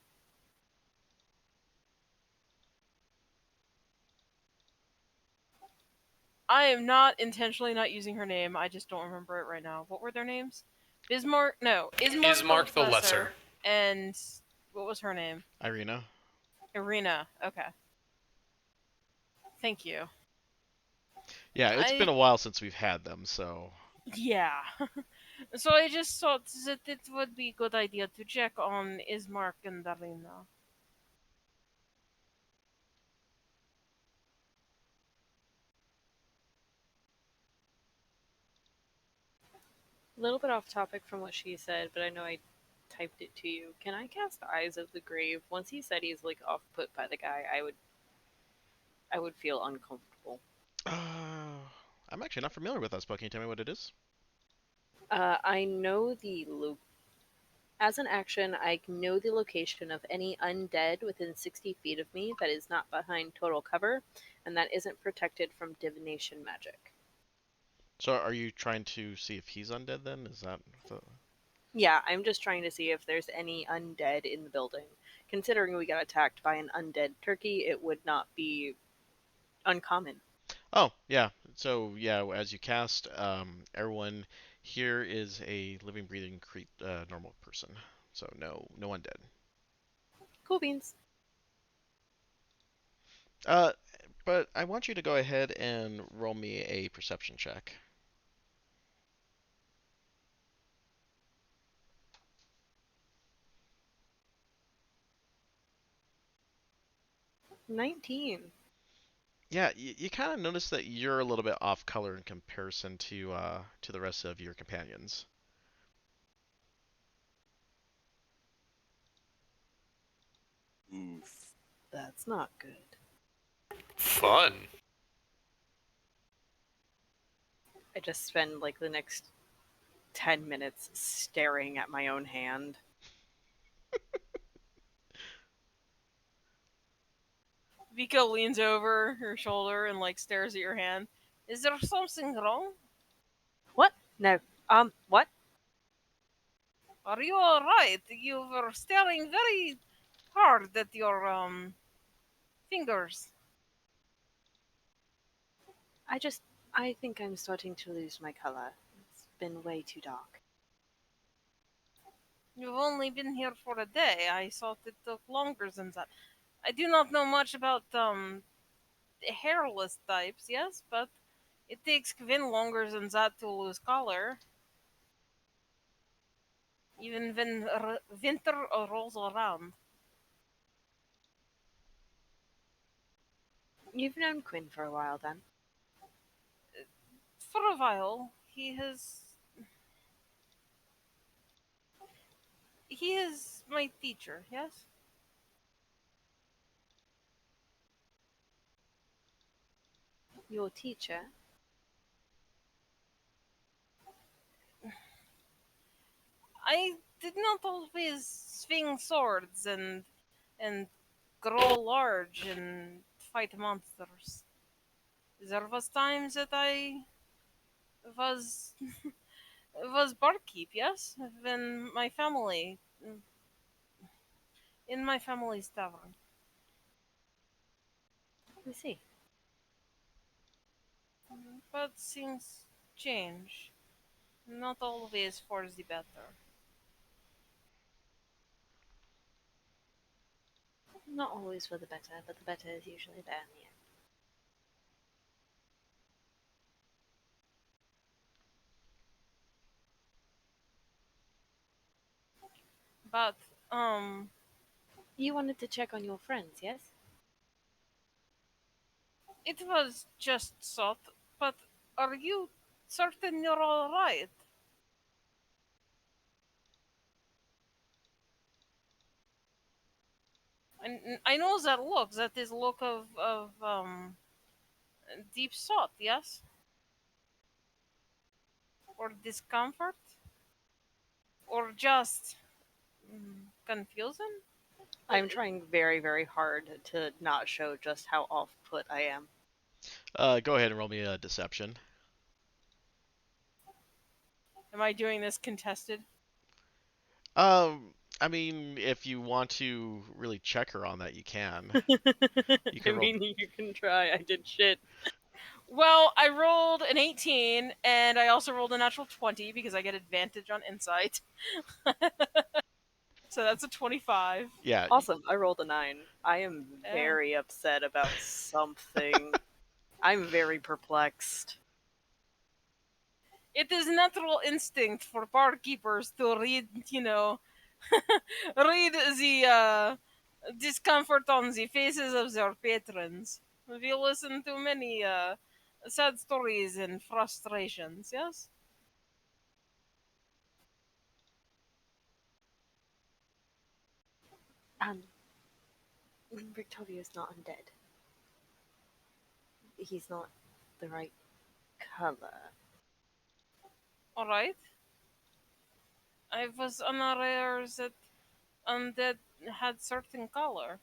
I am not intentionally not using her name. I just don't remember it right now. What were their names? Bismarck? No, Ismark the Ismark the Lesser. Lesser. And what was her name? Irina. Irina. Okay. Thank you. Yeah, it's been I a while since we've had them, so yeah. So I just thought that it would be a good idea to check on Ismark and Irina. A little bit off topic from what she said, but I know I typed it to you. Can I cast Eyes of the Grave? Once he said he's like off put by the guy, I would feel uncomfortable. I'm actually not familiar with that spell. Can you tell me what it is? I know as an action, I know the location of any undead within 60 feet of me that is not behind total cover, and that isn't protected from divination magic. So are you trying to see if he's undead then? Is that the... Yeah, I'm just trying to see if there's any undead in the building. Considering we got attacked by an undead turkey, it would not be uncommon. Oh, yeah. So, yeah, as you cast, everyone here is a living, breathing, normal person. So no undead. Cool beans. Uh, but I want you to go ahead and roll me a perception check. 19. Yeah, you kind of notice that you're a little bit off color in comparison to the rest of your companions. Oof. That's not good. Fun. I just spend like the next 10 minutes staring at my own hand. Vika leans over her shoulder and like stares at your hand. Is there something wrong? What? No. What? Are you alright? You were staring very hard at your fingers. I just. I think I'm starting to lose my color. It's been way too dark. You've only been here for a day. I thought it took longer than that. I do not know much about hairless types, yes, but it takes Kvin longer than that to lose color. Even when winter rolls around. You've known Quinn for a while then. For a while, he is my teacher, yes? Your teacher? I did not always swing swords and grow large and fight monsters. There was times that I was was barkeep, yes, when my family in my family's tavern. I see. But things change, not always for the better. Not always for the better, but the better is usually there in the end. But You wanted to check on your friends, yes? it was just thought. But are you certain you're all right? And I know that look. That is look of deep thought. Yes, or discomfort, or just confusing. I'm trying very, very hard to not show just how off put I am. Go ahead and roll me a deception. Am I doing this contested? I mean, if you want to really check her on that, you can. You I can roll. mean, you can try. I did shit. Well, I rolled an 18, and I also rolled a natural 20 because I get advantage on insight. So that's a 25. Yeah, Awesome. I rolled a 9. I am Yeah. very upset about something. I'm very perplexed. It is natural instinct for barkeepers to read, read the discomfort on the faces of their patrons. We listen to many sad stories and frustrations, yes? Um, Victoria's not undead. He's not the right color. Alright. I was unaware that undead had certain color.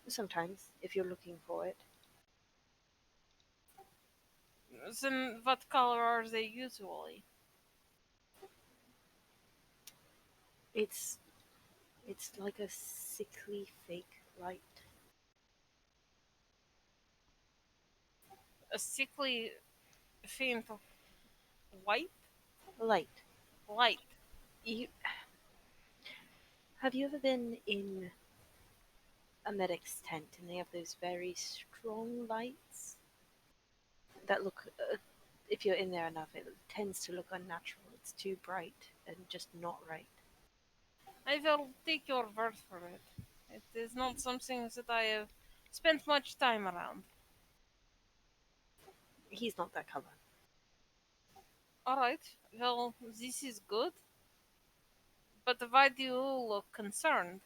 Sometimes, if you're looking for it. Then what color are they usually? It's like a sickly fake light. A sickly faint white Light. light. You have you ever been in a medic's tent and they have those very strong lights that look if you're in there enough, it tends to look unnatural. It's too bright and just not right. I will take your word for it. It is not something that I have spent much time around. He's not that color. Alright, well, this is good. But why do you look concerned?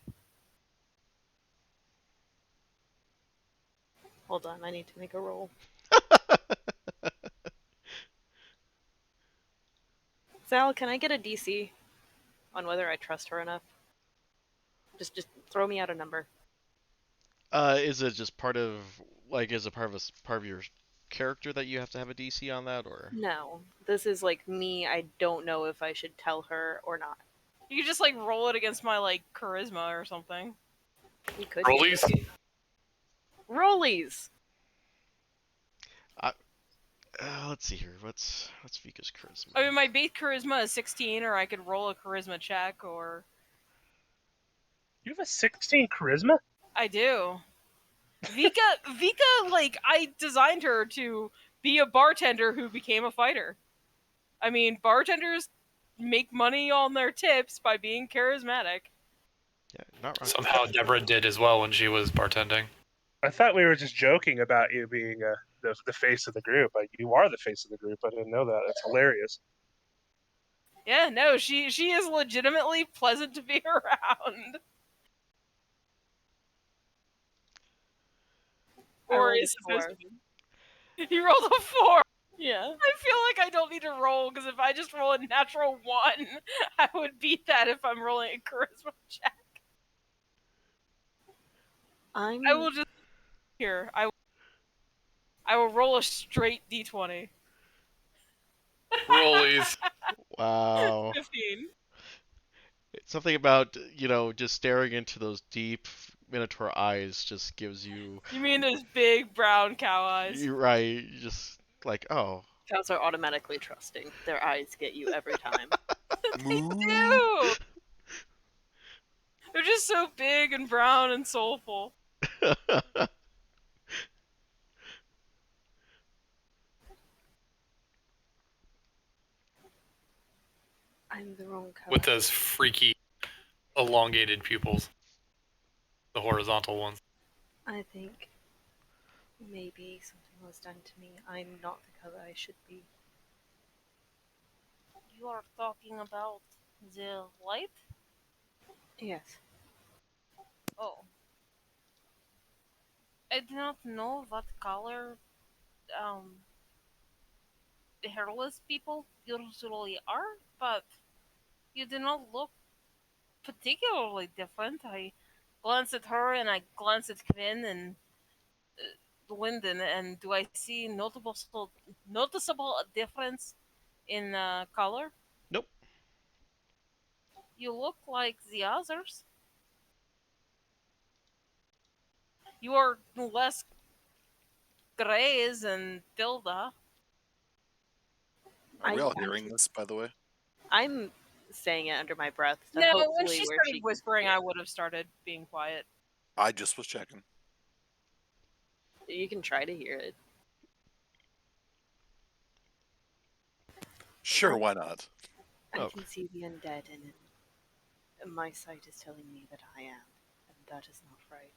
Hold on, I need to make a roll. Sal, can I get a DC on whether I trust her enough? Just throw me out a number. is it just part of like is it part of part of your character that you have to have a DC on that, or? No, this is like me. I don't know if I should tell her or not. You could just like roll it against my like charisma or something. We could Rollies? Rollies. I, let's see here. What's Vika's charisma? I mean, my base charisma is 16, or I could roll a charisma check, or You have a 16 charisma? I do. Vika, like I designed her to be a bartender who became a fighter. I mean, bartenders make money on their tips by being charismatic. Yeah, not wrong. Somehow Deborah did as well when she was bartending. I thought we were just joking about you being the face of the group. You are the face of the group. I didn't know that. That's hilarious. Yeah, no, she is legitimately pleasant to be around. I Or rolled a is supposed 4. to be. You rolled a 4. Yeah. I feel like I don't need to roll because if I just roll a natural 1, I would beat that if I'm rolling a charisma check. I will just here. I will roll a straight d20. Rollies. Wow. 15. Something about just staring into those deep minotaur eyes just gives you. You mean those big brown cow eyes? You're right. You just like, oh. Cows are automatically trusting. Their eyes get you every time. They do. They're just so big and brown and soulful. I'm the wrong color. With those freaky, elongated pupils. The horizontal ones. I think maybe something was done to me. I'm not the color I should be. You are talking about the light? Yes. Oh. I do not know what color hairless people usually are, but you do not look particularly different. I glance at her and I glance at Quinn and Lyndon, and do I see noticeable difference in color? Nope. You look like the others. You are less gray than Tilda. Are we I all I hearing can, this, by the way? I'm saying it under my breath to No, when hopefully she where started she can whispering, hear. I would have started being quiet. I just was checking. You can try to hear it. Sure, I why not? I Oh, can see the undead, and my sight is telling me that I am, and that is not right.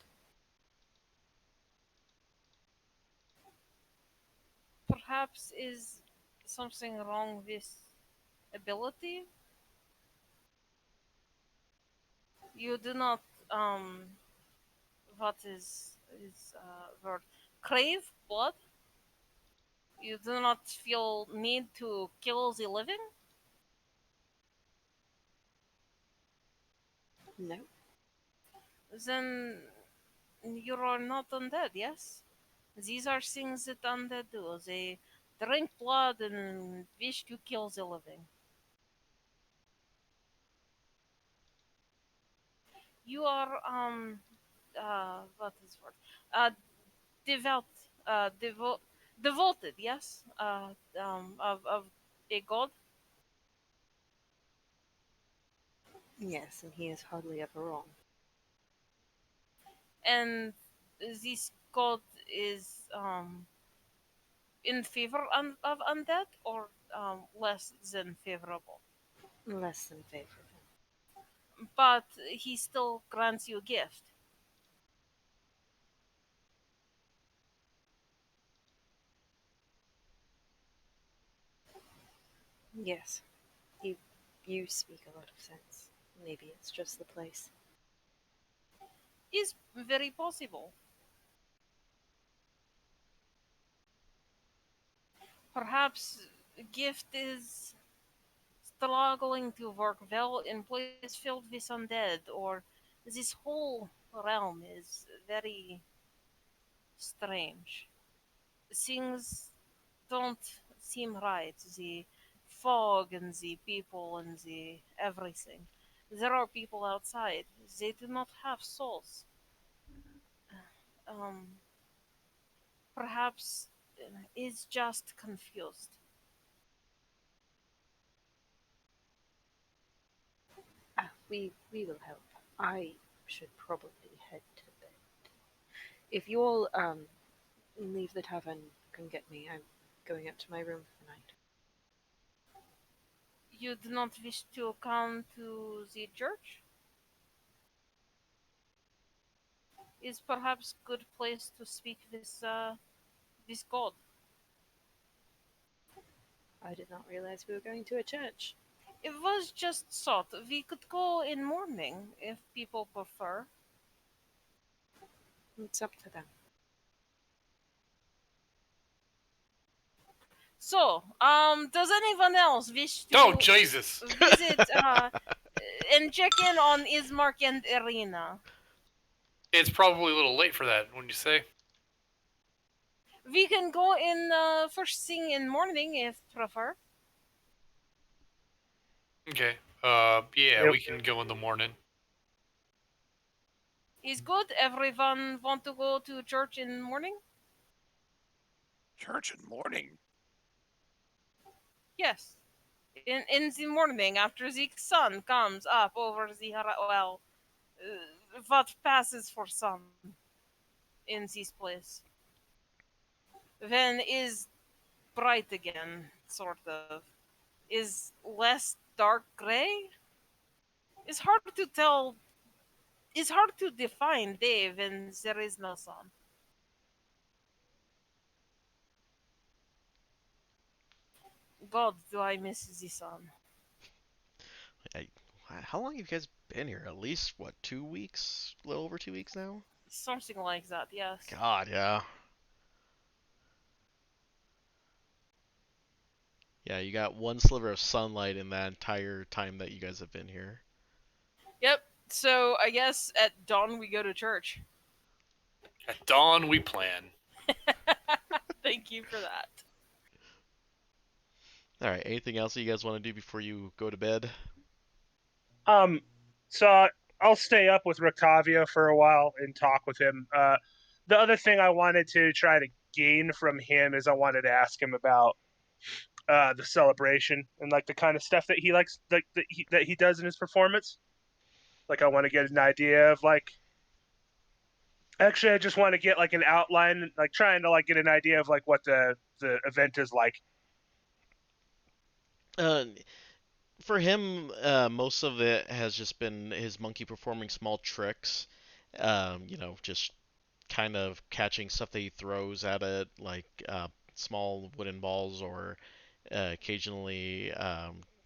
Perhaps is something wrong with ability? You do not what is word crave blood. You do not feel need to kill the living. No, Then you are not undead. Yes, these are things that undead do. They drink blood and wish to kill the living. You are what is word devout devoted. Yes, of a god. yes, and he is hardly ever wrong. And this god is in favor of undead or less than favorable, Less than favorable. but he still grants you a gift. Yes, you you speak a lot of sense. Maybe it's just the place. Is very possible. Perhaps gift is struggling to work well in place filled with undead, or this whole realm is very strange. Things don't seem right. The fog and the people and the everything. There are people outside. They do not have souls. Um, Perhaps is just confused. We will help. I should probably head to bed. If you all leave the tavern, come get me. I'm going up to my room for the night. You do not wish to come to the church? Is perhaps good place to speak with God. I did not realize we were going to a church. It was just thought we could go in morning if people prefer. It's up to them. So, does anyone else wish Oh, to Jesus. visit and check in on Ismark and Irina? It's probably a little late for that, wouldn't you say? We can go in first thing in morning if prefer. Okay. Yeah, Yep. we can go in the morning. Is good. Everyone want to go to church in morning? Church in morning. Yes. In the morning after the sun comes up over the what passes for sun in this place. When is bright again, sort of. Is less dark gray? It's hard to tell. It's hard to define day when there is no sun. God, do I miss the sun? I, how long have you guys been here? At least what, 2 weeks? A little over 2 weeks now. Something like that. Yes. God, yeah. Yeah, you got one sliver of sunlight in that entire time that you guys have been here. Yep. So I guess at dawn we go to church. At dawn, we plan. Thank you for that. All right. Anything else that you guys want to do before you go to bed? Um, so I'll stay up with Rictavia for a while and talk with him. The other thing I wanted to try to gain from him is I wanted to ask him about the celebration and like the kind of stuff that he likes, like that he does in his performance. Like I want to get an idea of like. Actually, I just want to get like an outline, like trying to like get an idea of like what the event is like. Uh, for him, most of it has just been his monkey performing small tricks. Just kind of catching stuff that he throws at it, like small wooden balls, or occasionally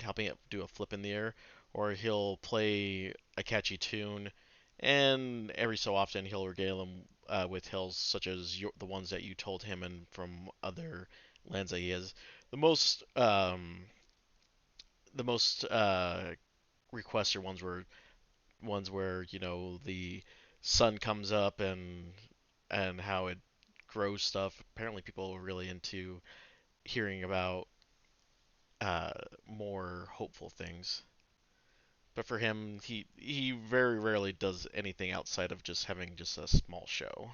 helping it do a flip in the air, or he'll play a catchy tune, and every so often he'll regale him with tales such as the ones that you told him and from other lands that he has. The most requested ones were ones where the sun comes up and how it grows stuff. Apparently, people are really into hearing about uh, more hopeful things. But for him, he very rarely does anything outside of just having just a small show.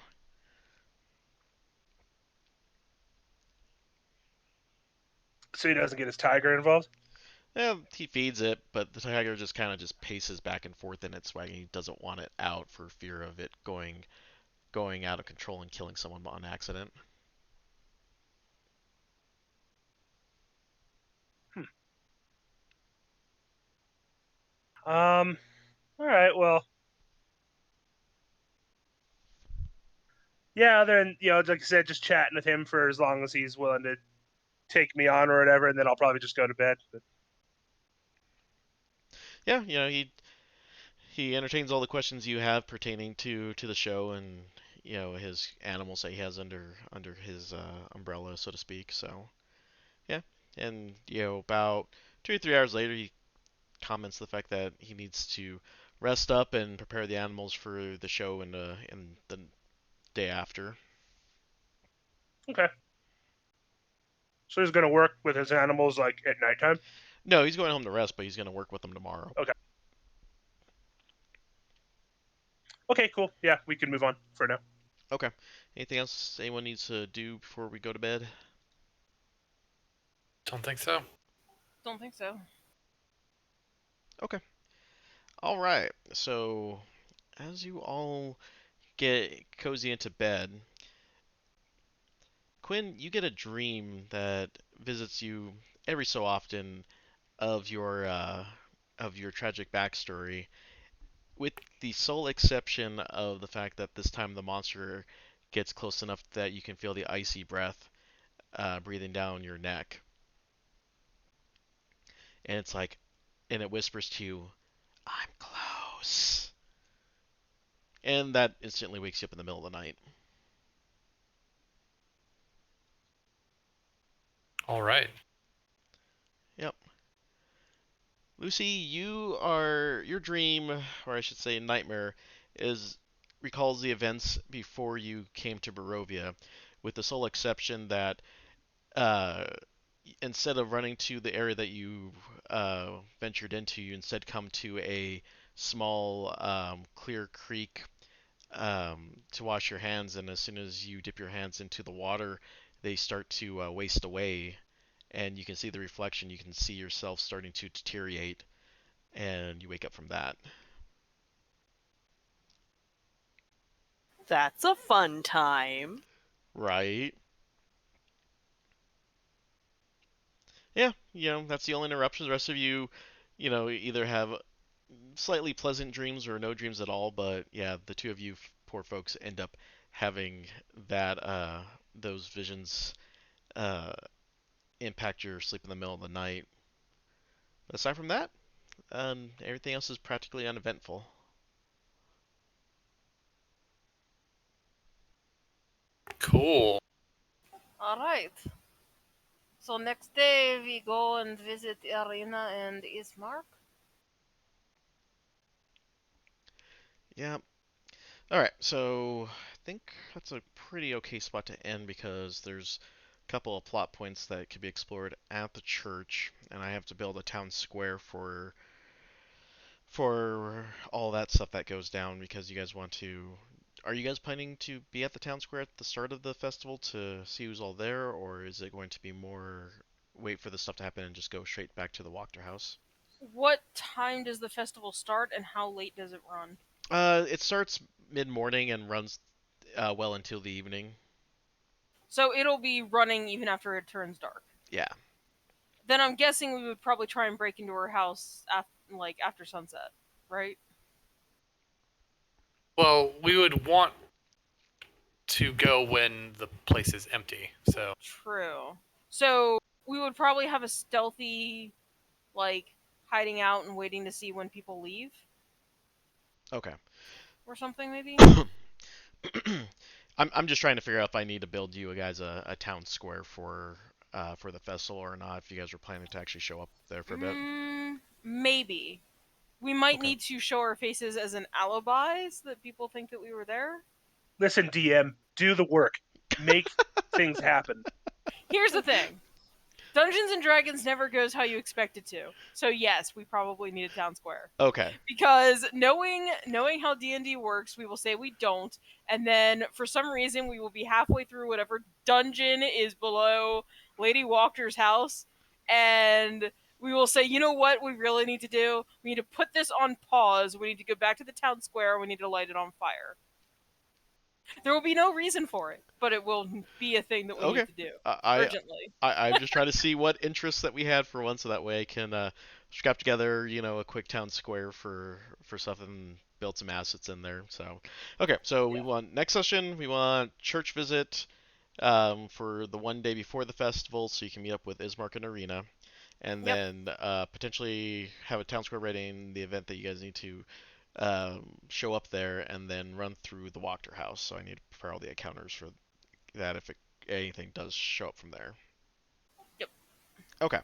So he doesn't get his tiger involved. He feeds it, but the tiger just kind of just paces back and forth in its wagon. He doesn't want it out for fear of it going out of control and killing someone on accident. Hmm. All right. Well, yeah. Then like I said, just chatting with him for as long as he's willing to take me on or whatever, and then I'll probably just go to bed. But, Yeah, he entertains all the questions you have pertaining to the show and his animals that he has under his umbrella, so to speak. So yeah, and about 2 or 3 hours later, he comments the fact that he needs to rest up and prepare the animals for the show in the day after. okay. So he's gonna work with his animals like at nighttime. No, he's going home to rest, but he's going to work with them tomorrow. Okay. Okay. Cool. Yeah, we can move on for now. Okay. Anything else anyone needs to do before we go to bed? Don't think so. Don't think so. Okay. All right. So as you all get cozy into bed, Quinn, you get a dream that visits you every so often of your tragic backstory, with the sole exception of the fact that this time the monster gets close enough that you can feel the icy breath breathing down your neck, and it's like, and it whispers to you, "I'm close," and that instantly wakes you up in the middle of the night. All right. Yep. Lucy, your dream, or I should say nightmare, is recalls the events before you came to Barovia, with the sole exception that uh, instead of running to the area that you ventured into, you instead come to a small clear creek to wash your hands, and as soon as you dip your hands into the water, they start to waste away, and you can see the reflection. You can see yourself starting to deteriorate, and you wake up from that. That's a fun time. Right? Yeah, that's the only interruption. The rest of you, either have slightly pleasant dreams or no dreams at all. But yeah, the two of you poor folks end up having those visions uh, impact your sleep in the middle of the night. But aside from that, everything else is practically uneventful. Cool. All right. So next day we go and visit Arena and Ismark. Yeah. All right. So I think that's a pretty okay spot to end because there's a couple of plot points that could be explored at the church, and I have to build a town square for all that stuff that goes down because you guys want to. Are you guys planning to be at the town square at the start of the festival to see who's all there, or is it going to be more wait for the stuff to happen and just go straight back to the Walker House? What time does the festival start and how late does it run? It starts mid morning and runs well until the evening. So it'll be running even after it turns dark. Yeah. Then I'm guessing we would probably try and break into her house after sunset, right? Well, we would want to go when the place is empty. So True. So we would probably have a stealthy, like, hiding out and waiting to see when people leave Okay. or something, maybe? I'm just trying to figure out if I need to build you guys a town square for the festival or not. If you guys were planning to actually show up there for a bit. Maybe. We might Okay. need to show our faces as an alibi so that people think that we were there. Listen, DM, do the work. Make things happen. Here's the thing. Dungeons and Dragons never goes how you expect it to. So yes, we probably need a town square. Okay. Because knowing how D&D works, we will say we don't, and then for some reason we will be halfway through whatever dungeon is below Lady Walker's house, and we will say, you know what we really need to do? We need to put this on pause. We need to go back to the town square. We need to light it on fire. There will be no reason for it, but it will be a thing that we Okay. need to do I urgently. I'm just trying to see what interests that we had for one, so that way I can scrap together, a quick town square for stuff and build some assets in there. So, okay, so we Yeah. want next session. We want church visit for the one day before the festival, so you can meet up with Ismark and Arena, and Yep. then potentially have a town square ready in the event that you guys need to show up there, and then run through the Wachter house. So I need to prepare all the encounters for that if anything does show up from there. Yep. Okay.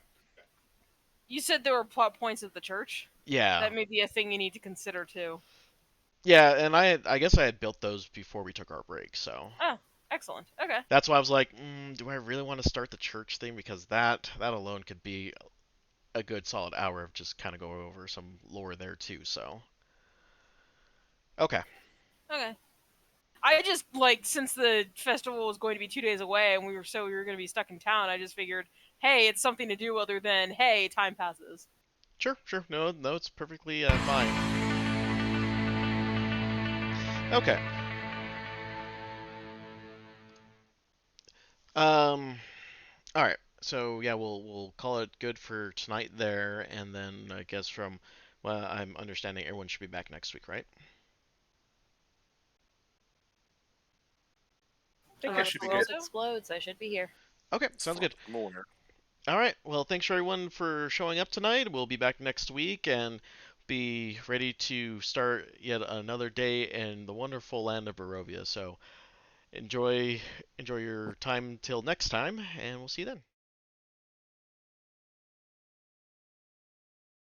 You said there were plot points at the church. Yeah. That may be a thing you need to consider too. Yeah, and I guess I had built those before we took our break, so Oh, excellent. Okay. that's why I was like, do I really want to start the church thing because that alone could be a good solid hour of just kind of going over some lore there too. So okay. Okay. I just since the festival was going to be 2 days away and we were going to be stuck in town. I just figured, hey, it's something to do other than hey, time passes. Sure, sure. No, no, it's perfectly fine. Okay. Um. All right. So yeah, we'll call it good for tonight there, and then I guess from well, I'm understanding everyone should be back next week, right? I think I Unless should the be world good. explodes, I should be here. Okay, As sounds far good. as I'm aware. All right. Well, thanks everyone for showing up tonight. We'll be back next week and be ready to start yet another day in the wonderful land of Barovia. So enjoy your time till next time, and we'll see you then.